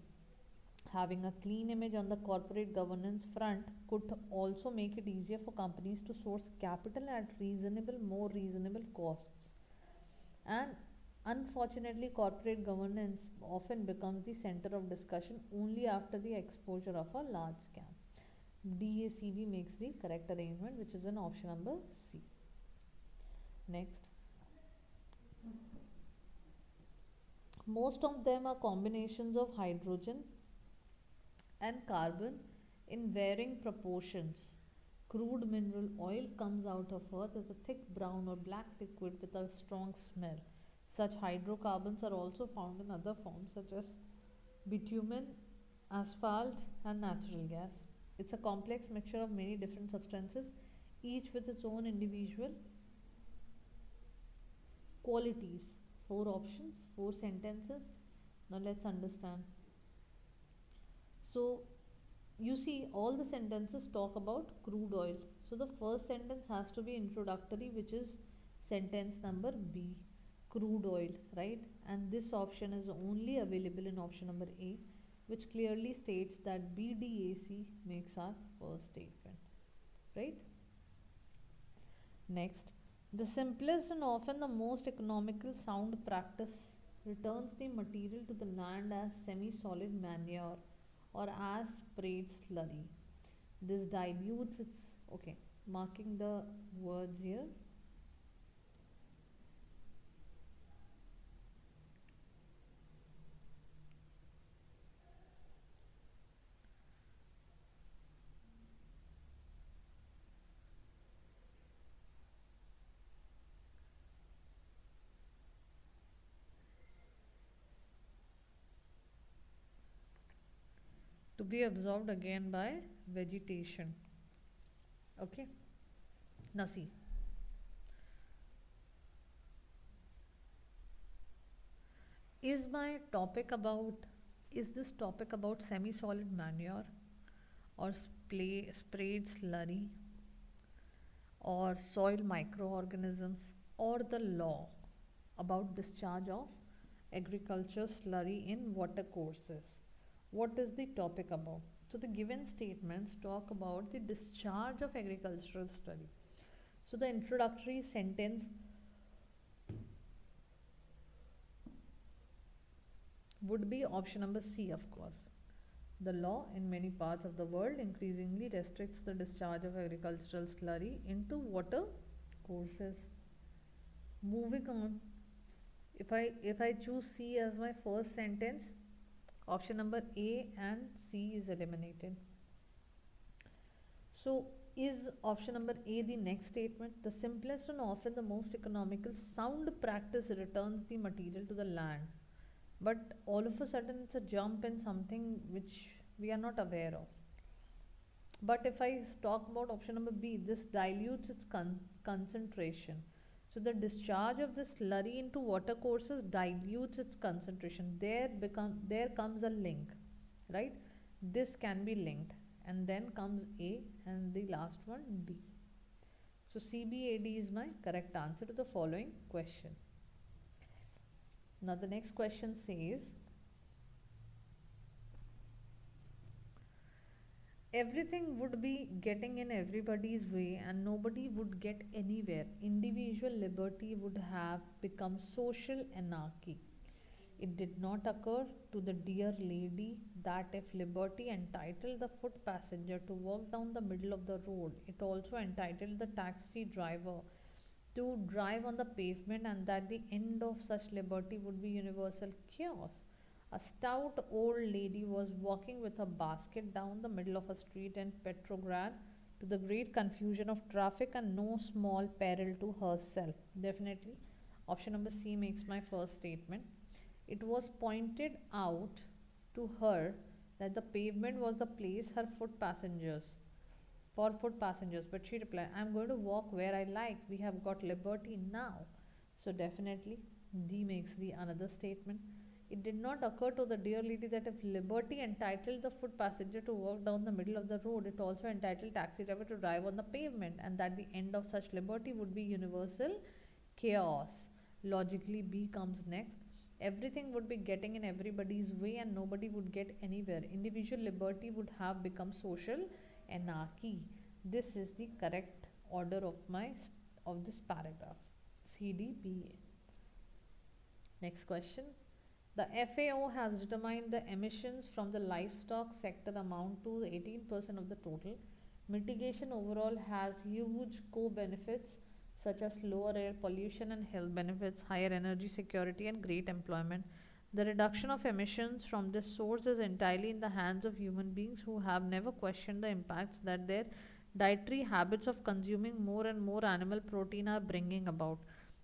Having a clean image on the corporate governance front could also make it easier for companies to source capital at more reasonable costs. And unfortunately, corporate governance often becomes the center of discussion only after the exposure of a large scam. DACB makes the correct arrangement, which is in option number C. Next. Most of them are combinations of hydrogen and carbon in varying proportions. Crude mineral oil comes out of earth as a thick brown or black liquid with a strong smell. Such hydrocarbons are also found in other forms such as bitumen, asphalt, and natural gas. It's a complex mixture of many different substances, each with its own individual qualities. Four options, four sentences. Now let's understand. So, you see, all the sentences talk about crude oil. So, the first sentence has to be introductory, which is sentence number B, crude oil, right? And this option is only available in option number A, which clearly states that BDAC makes our first statement, right? Next, the simplest and often the most economical sound practice returns the material to the land as semi solid manure or as sprayed slurry. This dilutes its, okay, marking the words here. To be absorbed again by vegetation. Okay, now see, is my topic about, is this topic about semi solid manure or sprayed slurry or soil microorganisms or the law about discharge of agriculture slurry in water courses? What is the topic about? So the given statements talk about the discharge of agricultural slurry. So the introductory sentence would be option number C, of course. The law in many parts of the world increasingly restricts the discharge of agricultural slurry into water courses. Moving on, if I choose C as my first sentence, option number A and C is eliminated. So is option number A the next statement? The simplest and often the most economical sound practice returns the material to the land. But all of a sudden it's a jump in something which we are not aware of. But if I talk about option number B, this dilutes its concentration. So the discharge of the slurry into water courses dilutes its concentration. There comes a link, right? This can be linked, and then comes A, and the last one D. So CBAD is my correct answer to the following question. Now the next question says, everything would be getting in everybody's way and nobody would get anywhere. Individual liberty would have become social anarchy. It did not occur to the dear lady that if liberty entitled the foot passenger to walk down the middle of the road, it also entitled the taxi driver to drive on the pavement, and that the end of such liberty would be universal chaos. A stout old lady was walking with a basket down the middle of a street in Petrograd to the great confusion of traffic and no small peril to herself. Definitely, option number C makes my first statement. It was pointed out to her that the pavement was the place her foot passengers for foot passengers, but she replied, I am going to walk where I like. We have got liberty now. So definitely D makes the another statement. It did not occur to the dear lady that if liberty entitled the foot passenger to walk down the middle of the road, it also entitled taxi driver to drive on the pavement, and that the end of such liberty would be universal chaos. Logically, B comes next. Everything would be getting in everybody's way and nobody would get anywhere. Individual liberty would have become social anarchy. This is the correct order of this paragraph. CDPA. Next question. The FAO has determined the emissions from the livestock sector amount to 18% of the total. Mitigation overall has huge co-benefits such as lower air pollution and health benefits, higher energy security and great employment. The reduction of emissions from this source is entirely in the hands of human beings who have never questioned the impacts that their dietary habits of consuming more and more animal protein are bringing about.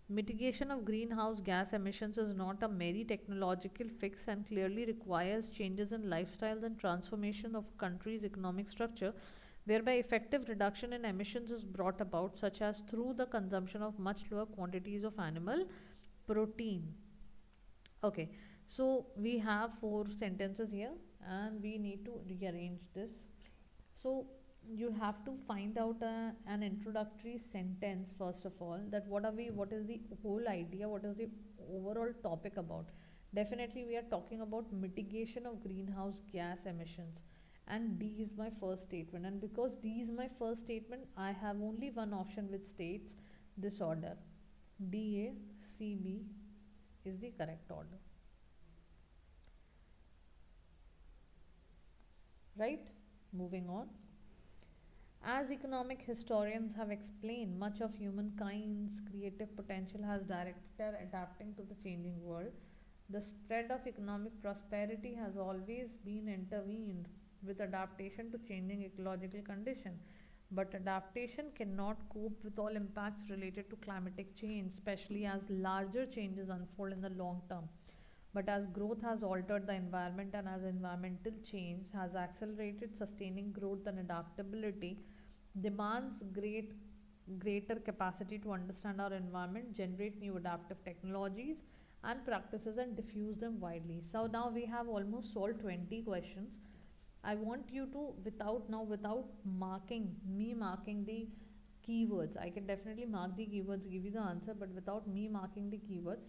Mitigation of greenhouse gas emissions is not a merely technological fix and clearly requires changes in lifestyles and transformation of a country's economic structure, whereby effective reduction in emissions is brought about, such as through the consumption of much lower quantities of animal protein. Okay, so we have four sentences here and we need to rearrange this. So you have to find out an introductory sentence first of all, that what is the whole idea, what is the overall topic about. Definitely we are talking about mitigation of greenhouse gas emissions, and D is my first statement, and because D is my first statement I have only one option which states this order. DACB is the correct order, right? Moving on. As economic historians have explained, much of humankind's creative potential has directed adapting to the changing world. The spread of economic prosperity has always been intervened with adaptation to changing ecological conditions. But adaptation cannot cope with all impacts related to climatic change, especially as larger changes unfold in the long term. But as growth has altered the environment and as environmental change has accelerated, sustaining growth and adaptability demands greater capacity to understand our environment, generate new adaptive technologies and practices, and diffuse them widely. So now we have almost solved 20 questions. I want you to, without marking the keywords, I can definitely mark the keywords, give you the answer, but without me marking the keywords,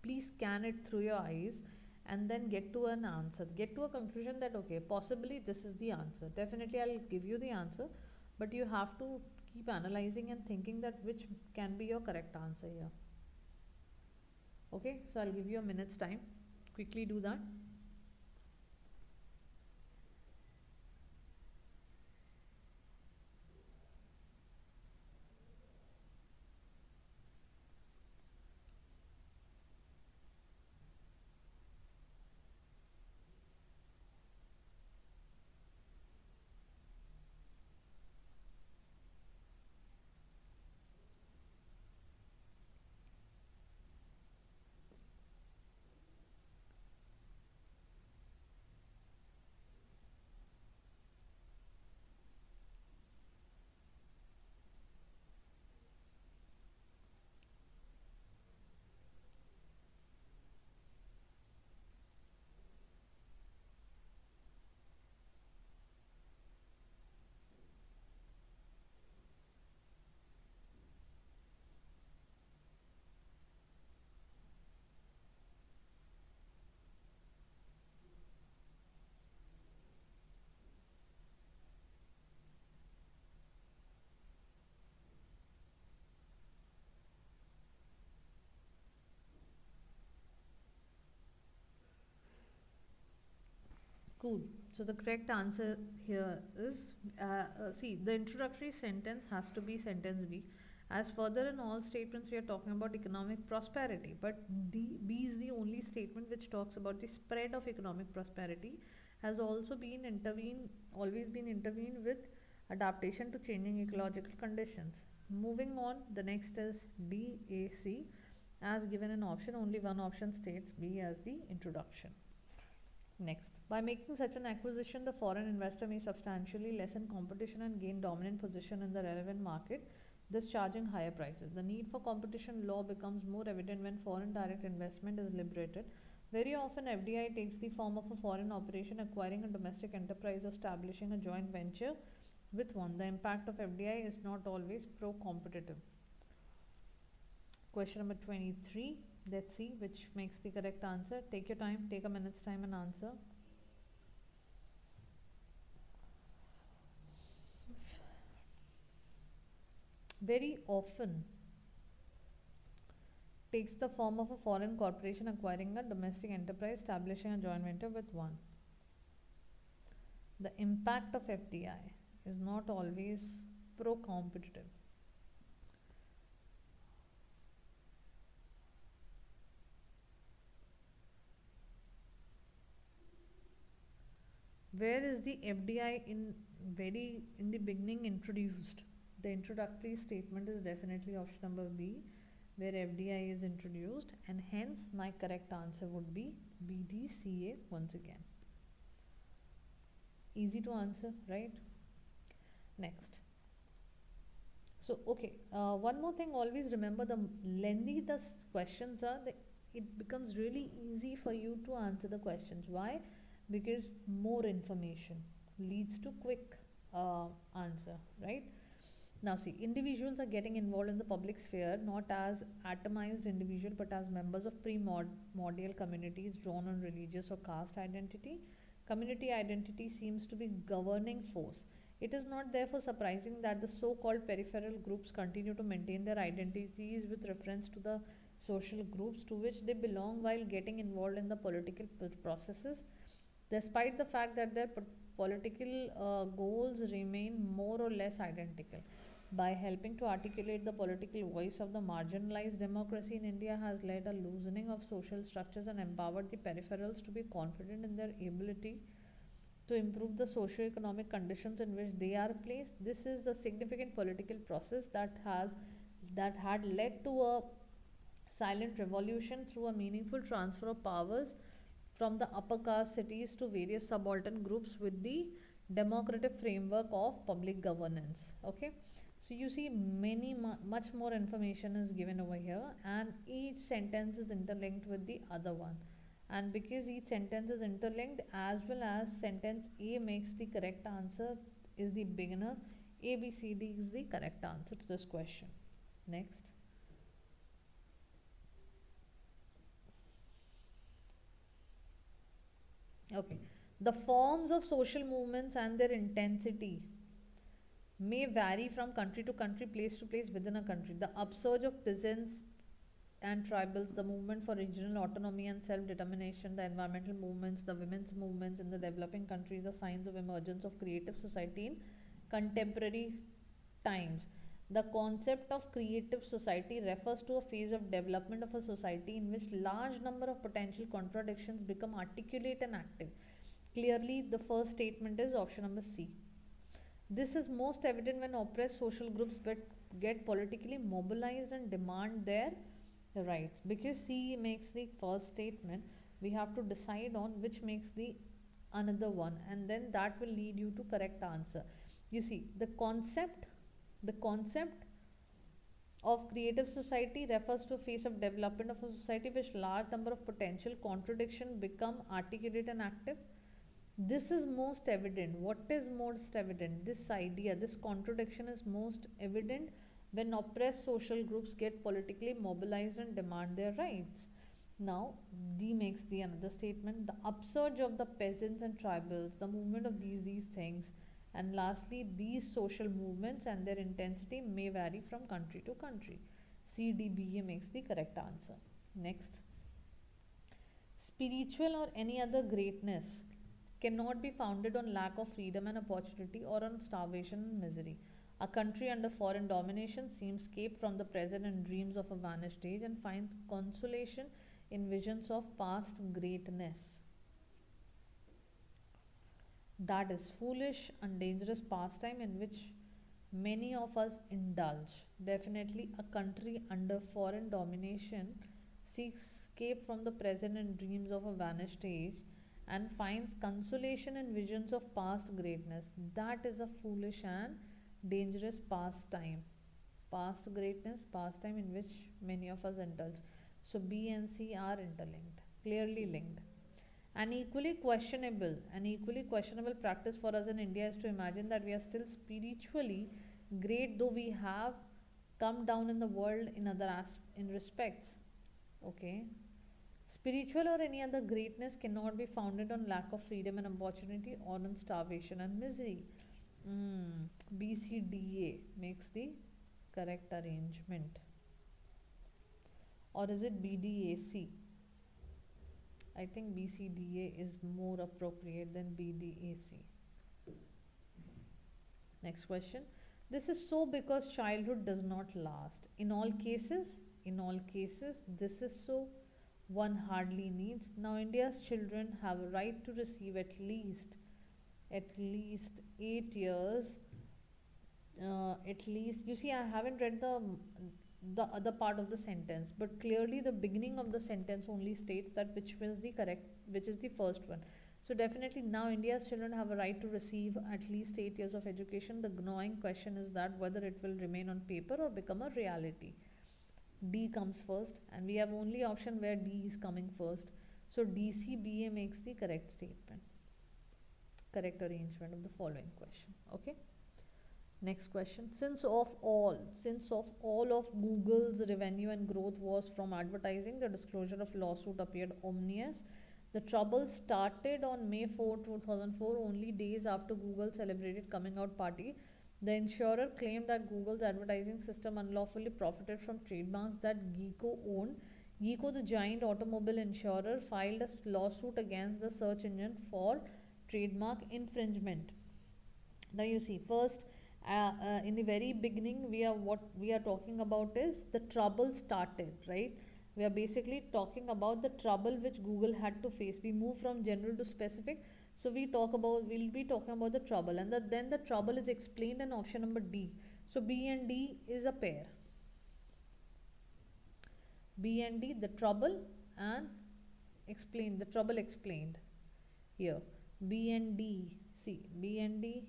please scan it through your eyes and then get to an answer, get to a conclusion that okay, possibly this is the answer. Definitely I'll give you the answer, but you have to keep analyzing and thinking that which can be your correct answer here. Okay, so I'll give you a minute's time, quickly do that. Cool. So the correct answer here is see, the introductory sentence has to be sentence B. As further in all statements, we are talking about economic prosperity, but B is the only statement which talks about the spread of economic prosperity, has also been intervened, always been intervened with adaptation to changing ecological conditions. Moving on, the next is DAC. As given an option, only one option states B as the introduction. Next, by making such an acquisition, the foreign investor may substantially lessen competition and gain dominant position in the relevant market, thus charging higher prices. The need for competition law becomes more evident when foreign direct investment is liberated. Very often, FDI takes the form of a foreign operation acquiring a domestic enterprise or establishing a joint venture with one. The impact of FDI is not always pro competitive. Question number 23. Let's see which makes the correct answer. Take your time, take a minute's time and answer. Very often takes the form of a foreign corporation acquiring a domestic enterprise, establishing a joint venture with one. The impact of FDI is not always pro competitive. Where is the FDI in the beginning introduced? The introductory statement is definitely option number B, where FDI is introduced, and hence my correct answer would be BDCA once again. Easy to answer, right? Next. So, okay, one more thing, always remember the lengthy the questions are, it becomes really easy for you to answer the questions. Why? Because more information leads to quick answer, right? Now, see, individuals are getting involved in the public sphere not as atomized individual but as members of primordial communities drawn on religious or caste identity. Community identity seems to be governing force. It is not therefore surprising that the so called peripheral groups continue to maintain their identities with reference to the social groups to which they belong while getting involved in the political processes, despite the fact that their political goals remain more or less identical. By helping to articulate the political voice of the marginalized, democracy in India has led a loosening of social structures and empowered the peripherals to be confident in their ability to improve the socio-economic conditions in which they are placed. This is a significant political process that had led to a silent revolution through a meaningful transfer of powers from the upper caste cities to various subaltern groups with the democratic framework of public governance. Okay, so you see much more information is given over here, and each sentence is interlinked with the other one. And because each sentence is interlinked, as well as sentence A makes the correct answer, is the beginner, A, B, C, D is the correct answer to this question. Next. Okay. The forms of social movements and their intensity may vary from country to country, place to place within a country. The upsurge of peasants and tribals, the movement for regional autonomy and self determination, the environmental movements, the women's movements in the developing countries are signs of emergence of creative society in contemporary times. The concept of creative society refers to a phase of development of a society in which large number of potential contradictions become articulate and active. Clearly, the first statement is option number C. This is most evident when oppressed social groups get politically mobilized and demand their rights. Because C makes the first statement, we have to decide on which makes the another one, and then that will lead you to correct answer. You see, the concept of creative society refers to a phase of development of a society which large number of potential contradiction become articulate and active. This is most evident. What is most evident? This idea, this contradiction is most evident when oppressed social groups get politically mobilized and demand their rights. Now, D makes the another statement, the upsurge of the peasants and tribals, the movement of these things, and lastly, these social movements and their intensity may vary from country to country. C, D, B, A makes the correct answer. Next. Spiritual or any other greatness cannot be founded on lack of freedom and opportunity or on starvation and misery. A country under foreign domination seems escaped from the present and dreams of a vanished age and finds consolation in visions of past greatness. That is foolish and dangerous pastime in which many of us indulge. Definitely, a country under foreign domination seeks escape from the present and dreams of a vanished age and finds consolation in visions of past greatness. That is a foolish and dangerous pastime. Past greatness, pastime in which many of us indulge. So B and C are interlinked, clearly linked. An equally questionable practice for us in India is to imagine that we are still spiritually great, though we have come down in the world in in respects. Okay, spiritual or any other greatness cannot be founded on lack of freedom and opportunity or on starvation and misery. BCDA makes the correct arrangement, or is it BDAC? I think BCDA is more appropriate than BDAC. Next question. This is so because childhood does not last. In all cases, this is so. One hardly needs. Now, India's children have a right to receive at least at least 8 years. At least, you see, I haven't read the other part of the sentence, but clearly the beginning of the sentence only states that which is the first one. So definitely now India's children have a right to receive at least 8 years of education. The gnawing question is that whether it will remain on paper or become a reality. D comes first, and we have only option where D is coming first. So DCBA makes the correct statement, correct arrangement of the following question. Okay. Next question. Since of all of Google's revenue and growth was from advertising, the disclosure of lawsuit appeared ominous. The trouble started on May 4, 2004, only days after Google celebrated coming out party. The insurer claimed that Google's advertising system unlawfully profited from trademarks that Geeko owned. Geeko, the giant automobile insurer, filed a lawsuit against the search engine for trademark infringement. Now you see, first, in the very beginning, what we are talking about is the trouble started, right? We are basically talking about the trouble which Google had to face. We move from general to specific, so we'll be talking about the trouble, and then the trouble is explained in option number D. So B and D is a pair. B and D, the trouble, and the trouble explained here. B and D, see, B and D,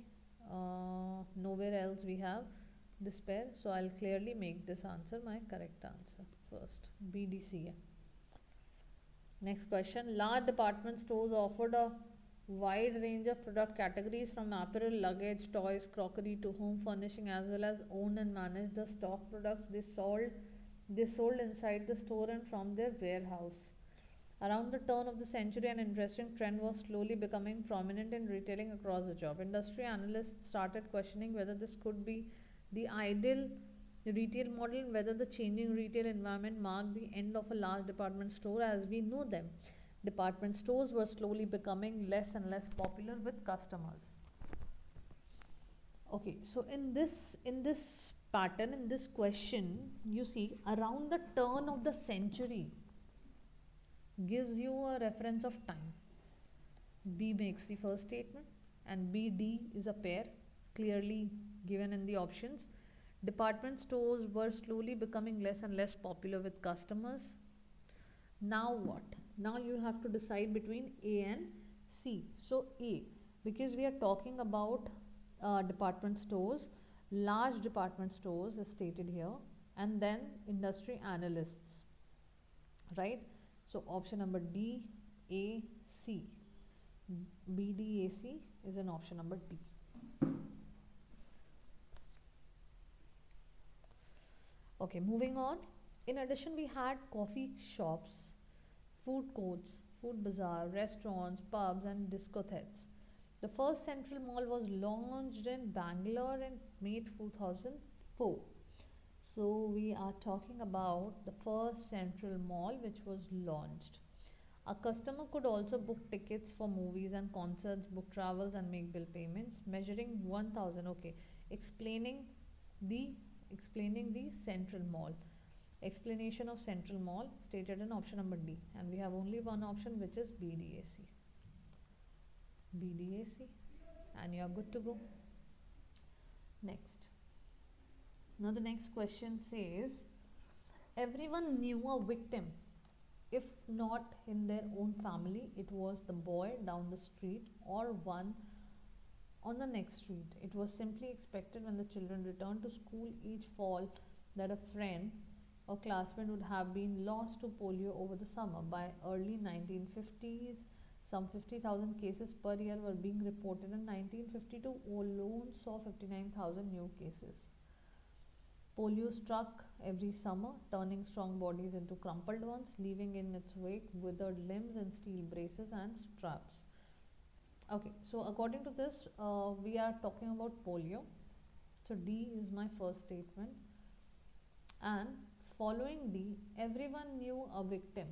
nowhere else we have this pair, so I'll clearly make this answer my correct answer first. BDCA. Next question. Large department stores offered a wide range of product categories from apparel, luggage, toys, crockery to home furnishing, as well as owned and managed the stock products they sold inside the store and from their warehouse. Around the turn of the century, an interesting trend was slowly becoming prominent in retailing across the job. Industry analysts started questioning whether this could be the ideal retail model and whether the changing retail environment marked the end of a large department store as we know them. Department stores were slowly becoming less and less popular with customers. Okay, so in this pattern, in this question, you see, around the turn of the century gives you a reference of time. B makes the first statement, and BD is a pair clearly given in the options. Department stores were slowly becoming less and less popular with customers. Now what? Now you have to decide between A and C. So A, because we are talking about department stores, large department stores is stated here, and then industry analysts, right? So option number D, A, C. B, D, A, C is an option number D. Okay, moving on. In addition, we had coffee shops, food courts, food bazaar, restaurants, pubs, and discotheques. The first central mall was launched in Bangalore in May 2004. So we are talking about the first central mall which was launched. A customer could also book tickets for movies and concerts, book travels, and make bill payments, measuring 1000. Okay, explaining the central mall. Explanation of central mall stated in option number D, and we have only one option which is BDAC. BDAC, and you are good to go. Next. Now the next question says, everyone knew a victim. If not in their own family, it was the boy down the street or one on the next street. It was simply expected when the children returned to school each fall that a friend or classmate would have been lost to polio over the summer. By early 1950s, some 50,000 cases per year were being reported. In 1952 alone saw 59,000 new cases. Polio struck every summer, turning strong bodies into crumpled ones, leaving in its wake withered limbs and steel braces and straps. Okay, so according to this, we are talking about polio. So D is my first statement. And following D, everyone knew a victim.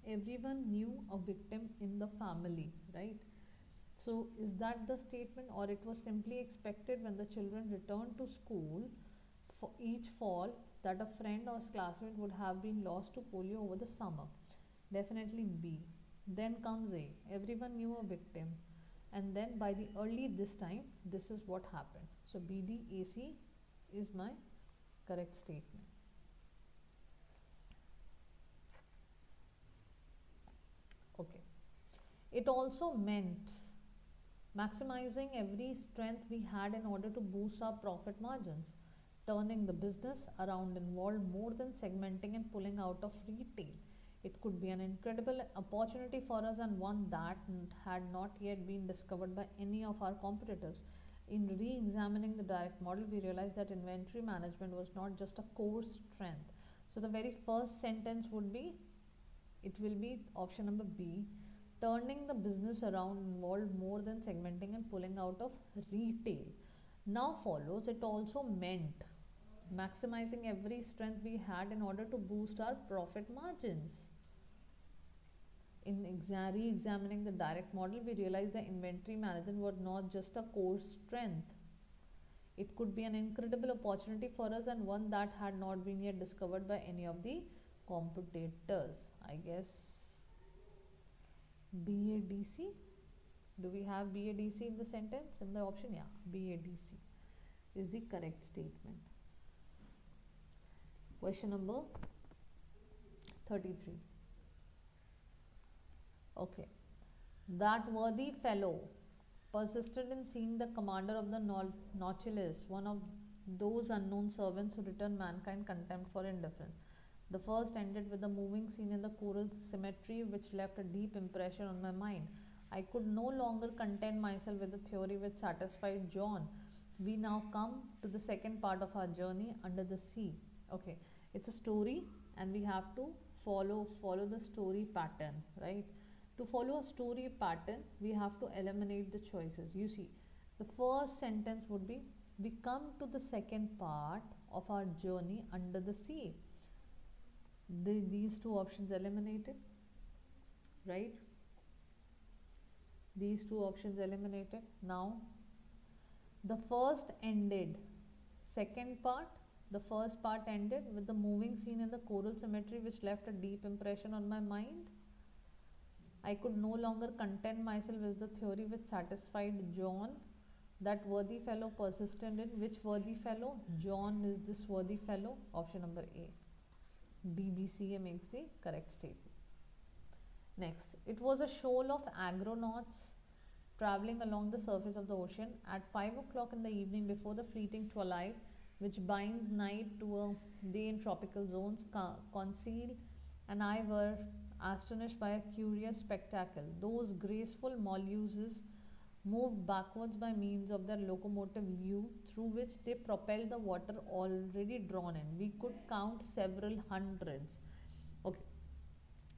Everyone knew a victim in the family, right? So is that the statement, or it was simply expected when the children returned to school for each fall that a friend or classmate would have been lost to polio over the summer? Definitely B. Then comes A. Everyone knew a victim. and then by the early this time, this is what happened. So BDAC is my correct statement. Okay. It also meant maximizing every strength we had in order to boost our profit margins. Turning the business around involved more than segmenting and pulling out of retail. It could be an incredible opportunity for us and one that had not yet been discovered by any of our competitors. In re examining the direct model, we realized that inventory management was not just a core strength. So, the very first sentence would be, it will be option number B. Turning the business around involved more than segmenting and pulling out of retail. Now follows, it also meant maximizing every strength we had in order to boost our profit margins. In re-examining the direct model, we realized that inventory management was not just a core strength. It could be an incredible opportunity for us and one that had not been yet discovered by any of the competitors. I guess BADC. Do we have BADC in the sentence? In the option? Yeah, BADC is the correct statement. Question number 33. Okay. That worthy fellow persisted in seeing the commander of the Nautilus, one of those unknown servants who return mankind contempt for indifference. The first ended with a moving scene in the choral cemetery which left a deep impression on my mind. I could no longer content myself with the theory which satisfied John. We now come to the second part of our journey under the sea. Okay, it's a story and we have to follow the story pattern, right? To follow a story pattern, we have to eliminate the choices. You see, the first sentence would be, we come to the second part of our journey under the sea. These two options eliminated, right? These two options eliminated. Now, the first ended. Second part, the first part ended with the moving scene in the choral cemetery which left a deep impression on my mind. I could no longer content myself with the theory which satisfied John. That worthy fellow persisted in. Which worthy fellow? John is this worthy fellow. Option number A. BBCA makes the correct statement. Next, it was a shoal of agronauts traveling along the surface of the ocean at 5 o'clock in the evening before the fleeting twilight which binds night to a day in tropical zones. Conseil and I were astonished by a curious spectacle. Those graceful molluscs moved backwards by means of their locomotive lure through which they propelled the water already drawn in. We could count several hundreds. Okay,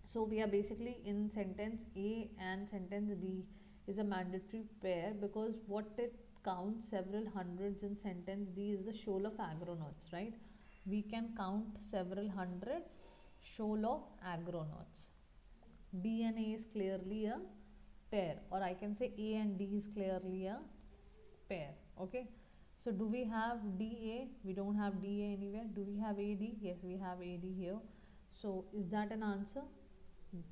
so we are basically in sentence A and sentence D is a mandatory pair because what it counts several hundreds in sentence D is the shoal of agronauts, right? We can count several hundreds, shoal of agronauts. D and A is clearly a pair, or I can say A and D is clearly a pair. Okay, so do we have DA? We don't have DA anywhere. Do we have AD? Yes, we have AD here. So is that an answer?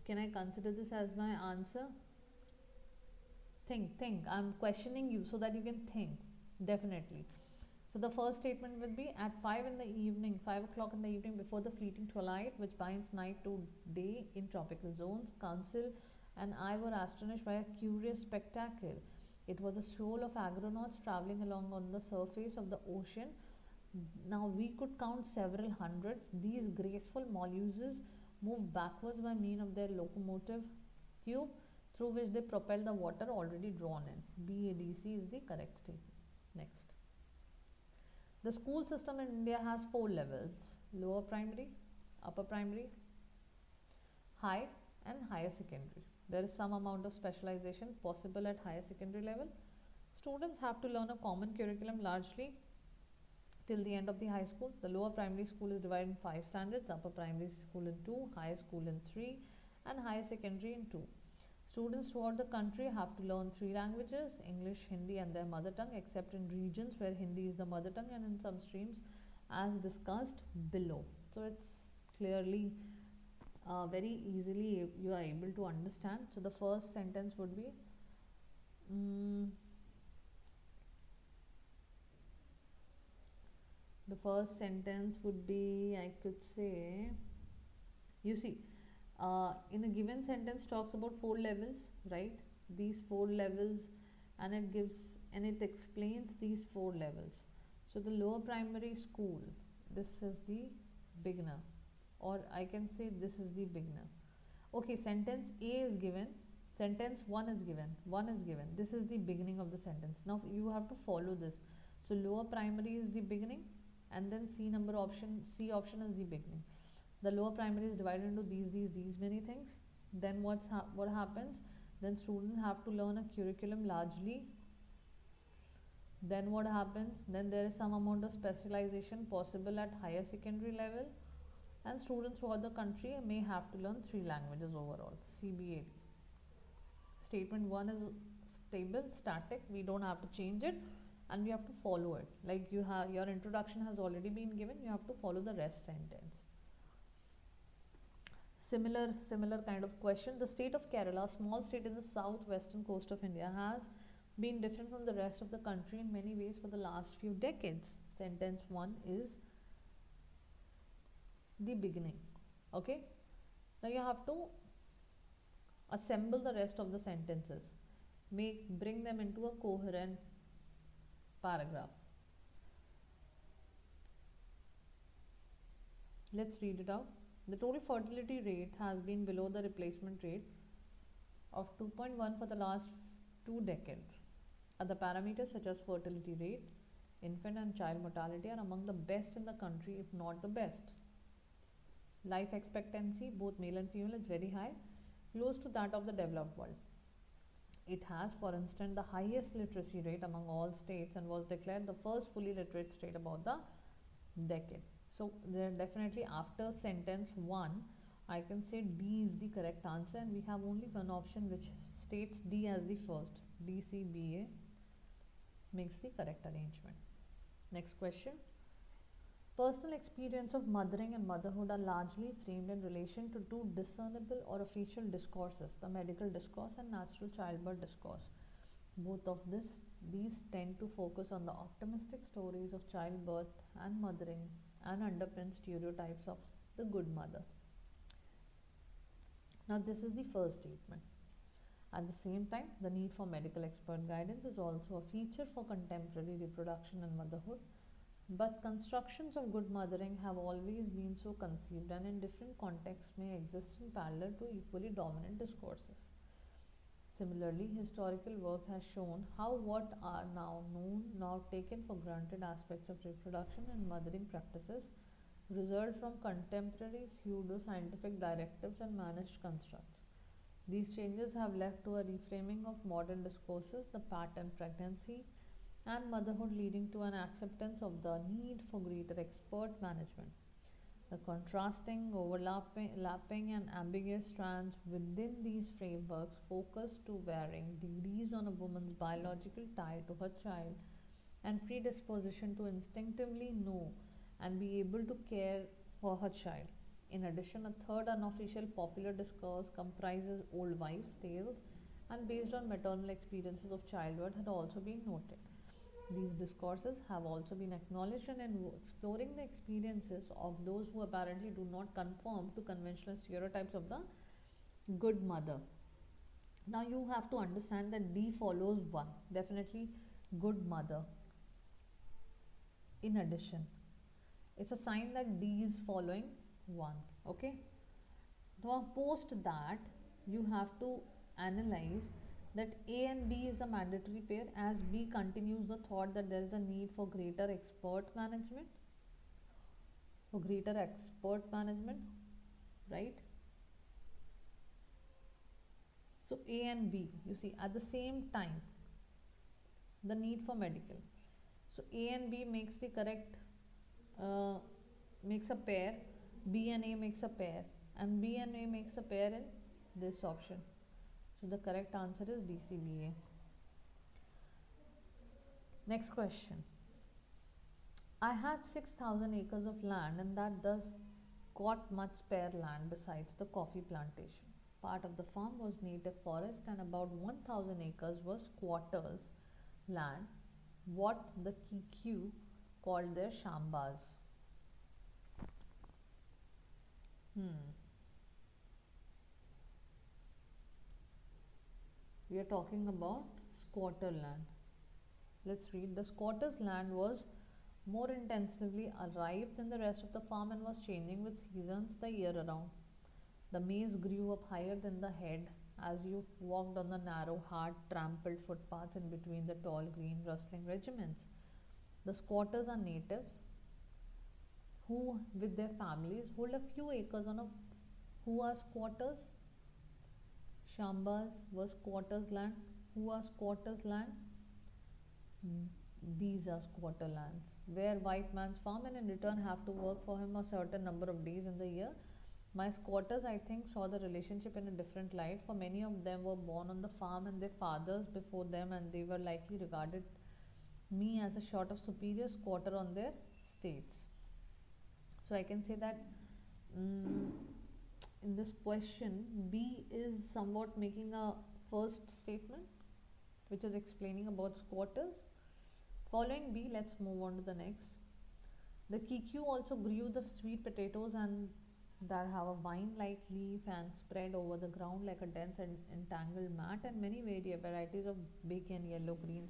Can I consider this as my answer? Think. I'm questioning you so that you can think. Definitely. So the first statement will be at 5 in the evening, 5 o'clock in the evening before the fleeting twilight which binds night to day in tropical zones, Council and I were astonished by a curious spectacle. It was a shoal of agronauts traveling along on the surface of the ocean. Now we could count several hundreds. These graceful molluscs moved backwards by means of their locomotive tube through which they propel the water already drawn in. BADC is the correct statement. Next. The school system in India has 4 levels: lower primary, upper primary, high and higher secondary. There is some amount of specialization possible at higher secondary level. Students have to learn a common curriculum largely till the end of the high school. The lower primary school is divided in 5 standards, upper primary school in 2, higher school in 3 and higher secondary in 2. Students throughout the country have to learn 3 languages: English, Hindi and their mother tongue, except in regions where Hindi is the mother tongue and in some streams as discussed below. So it's clearly very easily you are able to understand. So the first sentence would be Mm, the first sentence would be, I could say, you see, in a given sentence talks about four levels, right? These four levels, and it gives and it explains these four levels. So the lower primary school, this is the beginner, or I can say this is the beginner. Okay, sentence A is given, sentence 1 is given, 1 is given. This is the beginning of the sentence. Now you have to follow this. So lower primary is the beginning, and then C option is the beginning. The lower primary is divided into these many things. Then what happens? Then students have to learn a curriculum largely. Then what happens? Then there is some amount of specialization possible at higher secondary level, and students throughout the country may have to learn 3 languages overall. CBAD. Statement 1 is stable, static. We don't have to change it, and we have to follow it. Like your introduction has already been given. You have to follow the rest sentence. Similar kind of question. The state of Kerala, small state in the southwestern coast of India, has been different from the rest of the country in many ways for the last few decades. Sentence 1 is the beginning. Okay, now you have to assemble the rest of the sentences, bring them into a coherent paragraph. Let's read it out. The total fertility rate has been below the replacement rate of 2.1 for the last 2 decades. Other parameters such as fertility rate, infant and child mortality are among the best in the country, if not the best. Life expectancy, both male and female, is very high, close to that of the developed world. It has, for instance, the highest literacy rate among all states and was declared the first fully literate state about the decade. So there definitely after sentence 1, I can say D is the correct answer, and we have only one option which states D as the first. DCBA makes the correct arrangement. Next question. Personal experience of mothering and motherhood are largely framed in relation to two discernible or official discourses, the medical discourse and natural childbirth discourse. Both of these tend to focus on the optimistic stories of childbirth and mothering and underpin stereotypes of the good mother. Now this is the first statement. At the same time, the need for medical expert guidance is also a feature for contemporary reproduction and motherhood. But constructions of good mothering have always been so conceived and in different contexts may exist in parallel to equally dominant discourses. Similarly, historical work has shown how what are now taken for granted aspects of reproduction and mothering practices result from contemporary pseudo-scientific directives and managed constructs. These changes have led to a reframing of modern discourses, the pattern pregnancy and motherhood, leading to an acceptance of the need for greater expert management. The contrasting, overlapping, and ambiguous strands within these frameworks focus to varying degrees on a woman's biological tie to her child and predisposition to instinctively know and be able to care for her child. In addition, a third unofficial popular discourse comprises old wives' tales and based on maternal experiences of childhood had also been noted. These discourses have also been acknowledged and in exploring the experiences of those who apparently do not conform to conventional stereotypes of the good mother. Now you have to understand that D follows 1. Definitely good mother. In addition, it's a sign that D is following 1. Okay. Now post that you have to analyze that A and B is a mandatory pair as B continues the thought that there is a need for greater expert management, right? So A and B, you see, at the same time, the need for medical. So A and B makes the correct, makes a pair, B and A makes a pair, and B and A makes a pair in this option. So the correct answer is DCBA. Next question. I had 6,000 acres of land and that thus got much spare land besides the coffee plantation. part of the farm was native forest and about 1000 acres was squatters land, what the Kikyu called their shambas. Hmm. We are talking about squatter land. Let's read. The squatter's land was more intensively arrived than the rest of the farm and was changing with seasons the year around. The maize grew up higher than the head as you walked on the narrow, hard, trampled footpaths in between the tall, green, rustling regiments. The squatters are natives who, with their families, hold a few acres on a. Who are squatters? Shambas were squatters' land. Who are squatters' land? These are squatter lands where white man's farm and in return have to work for him a certain number of days in the year. My squatters, I think, saw the relationship in a different light, for many of them were born on the farm and their fathers before them, and they were likely regarded me as a sort of superior squatter on their states. So I can say that mm in this question, B is somewhat making a first statement which is explaining about squatters. Following B, let's move on to the next. The Kikyu also grew the sweet potatoes and that have a vine-like leaf and spread over the ground like a dense and entangled mat, and many varieties of big and yellow green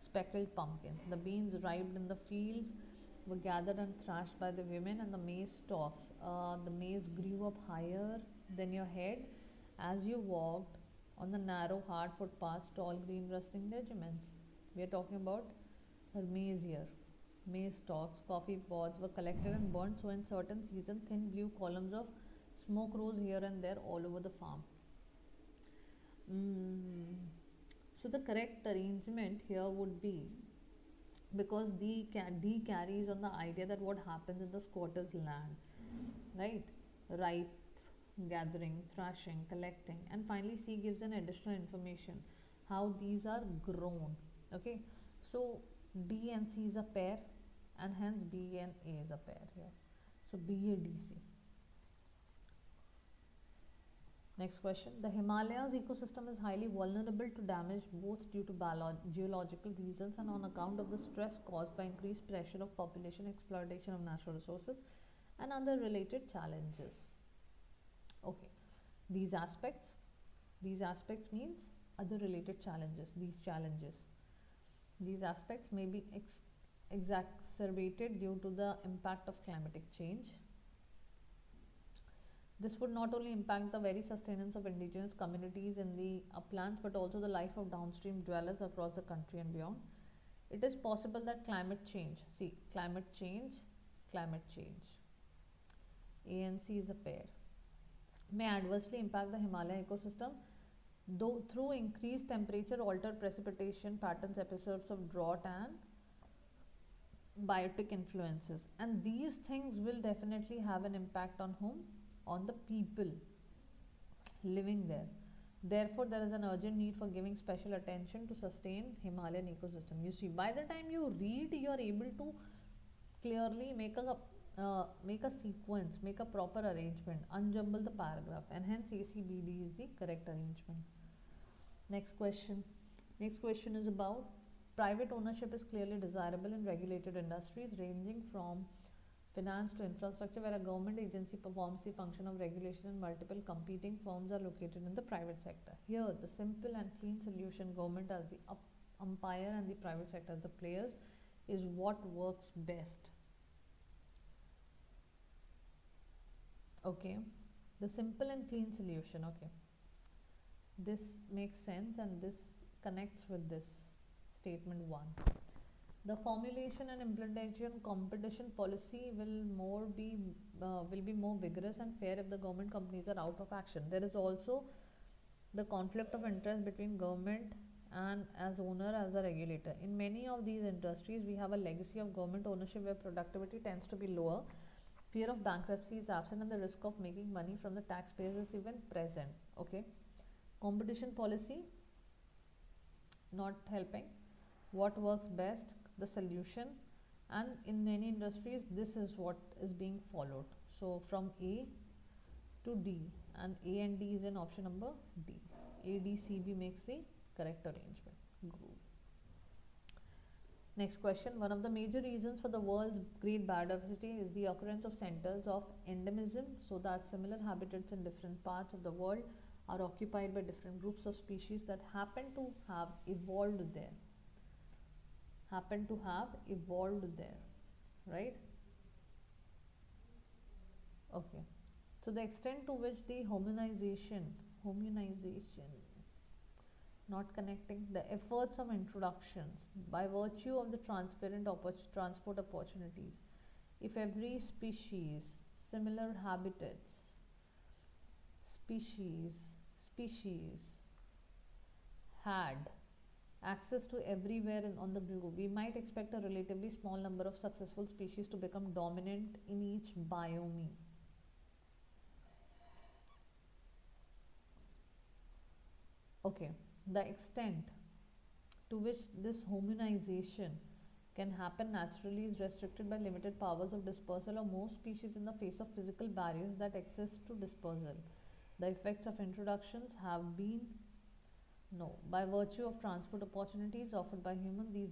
speckled pumpkins. The beans ripened in the fields were gathered and thrashed by the women, and the maize stalks. The maize grew up higher than your head as you walked on the narrow, hard footpaths, tall green rusting regiments. We are talking about maize here. Maize stalks, coffee pods were collected and burnt, so in certain seasons, thin blue columns of smoke rose here and there all over the farm. Mm. So the correct arrangement here would be, because D carries on the idea that what happens in the squatter's land, right? Ripe, gathering, thrashing, collecting, and finally C gives an additional information how these are grown. Okay, so D and C is a pair, and hence B and A is a pair here. So BADC. Next question. The Himalayas ecosystem is highly vulnerable to damage both due to geological reasons and on account of the stress caused by increased pressure of population, exploitation of natural resources, and other related challenges. Okay, these aspects means other related challenges. These aspects may be exacerbated due to the impact of climatic change. This would not only impact the very sustenance of indigenous communities in the uplands but also the life of downstream dwellers across the country and beyond. It is possible that climate change, A and C is a pair, may adversely impact the Himalaya ecosystem, though through increased temperature, altered precipitation patterns, episodes of drought, and biotic influences. And these things will definitely have an impact on whom? On the people living there. Therefore, there is an urgent need for giving special attention to sustain Himalayan ecosystem. You see, by the time you read, you are able to clearly make a sequence, make a proper arrangement, unjumble the paragraph, and hence ACBD is the correct arrangement. Next question. Next question is about private ownership is clearly desirable in regulated industries ranging from finance to infrastructure, where a government agency performs the function of regulation and multiple competing firms are located in the private sector. Here, the simple and clean solution, government as the umpire and the private sector as the players, is what works best. Okay, the simple and clean solution. Okay, this makes sense and this connects with this statement 1. The formulation and implementation competition policy will be more vigorous and fair if the government companies are out of action. There is also the conflict of interest between government and as owner as a regulator. In many of these industries, we have a legacy of government ownership where productivity tends to be lower, fear of bankruptcy is absent, and the risk of making money from the taxpayers is even present. Okay, competition policy not helping. What works best? The solution, and in many industries this is what is being followed. So from A to D, and A and D is in option number D. A, D, C, B makes the correct arrangement. Groove. Next question. One of the major reasons for the world's great biodiversity is the occurrence of centers of endemism, so that similar habitats in different parts of the world are occupied by different groups of species that happen to have evolved there. Right? Okay. So the extent to which the homogenization, not connecting, the efforts of introductions by virtue of the transport opportunities, if every similar habitats, species had access to everywhere on the globe, we might expect a relatively small number of successful species to become dominant in each biome. Okay, the extent to which this homogenization can happen naturally is restricted by limited powers of dispersal of most species in the face of physical barriers that access to dispersal. The effects of introductions have been no. By virtue of transport opportunities offered by humans, these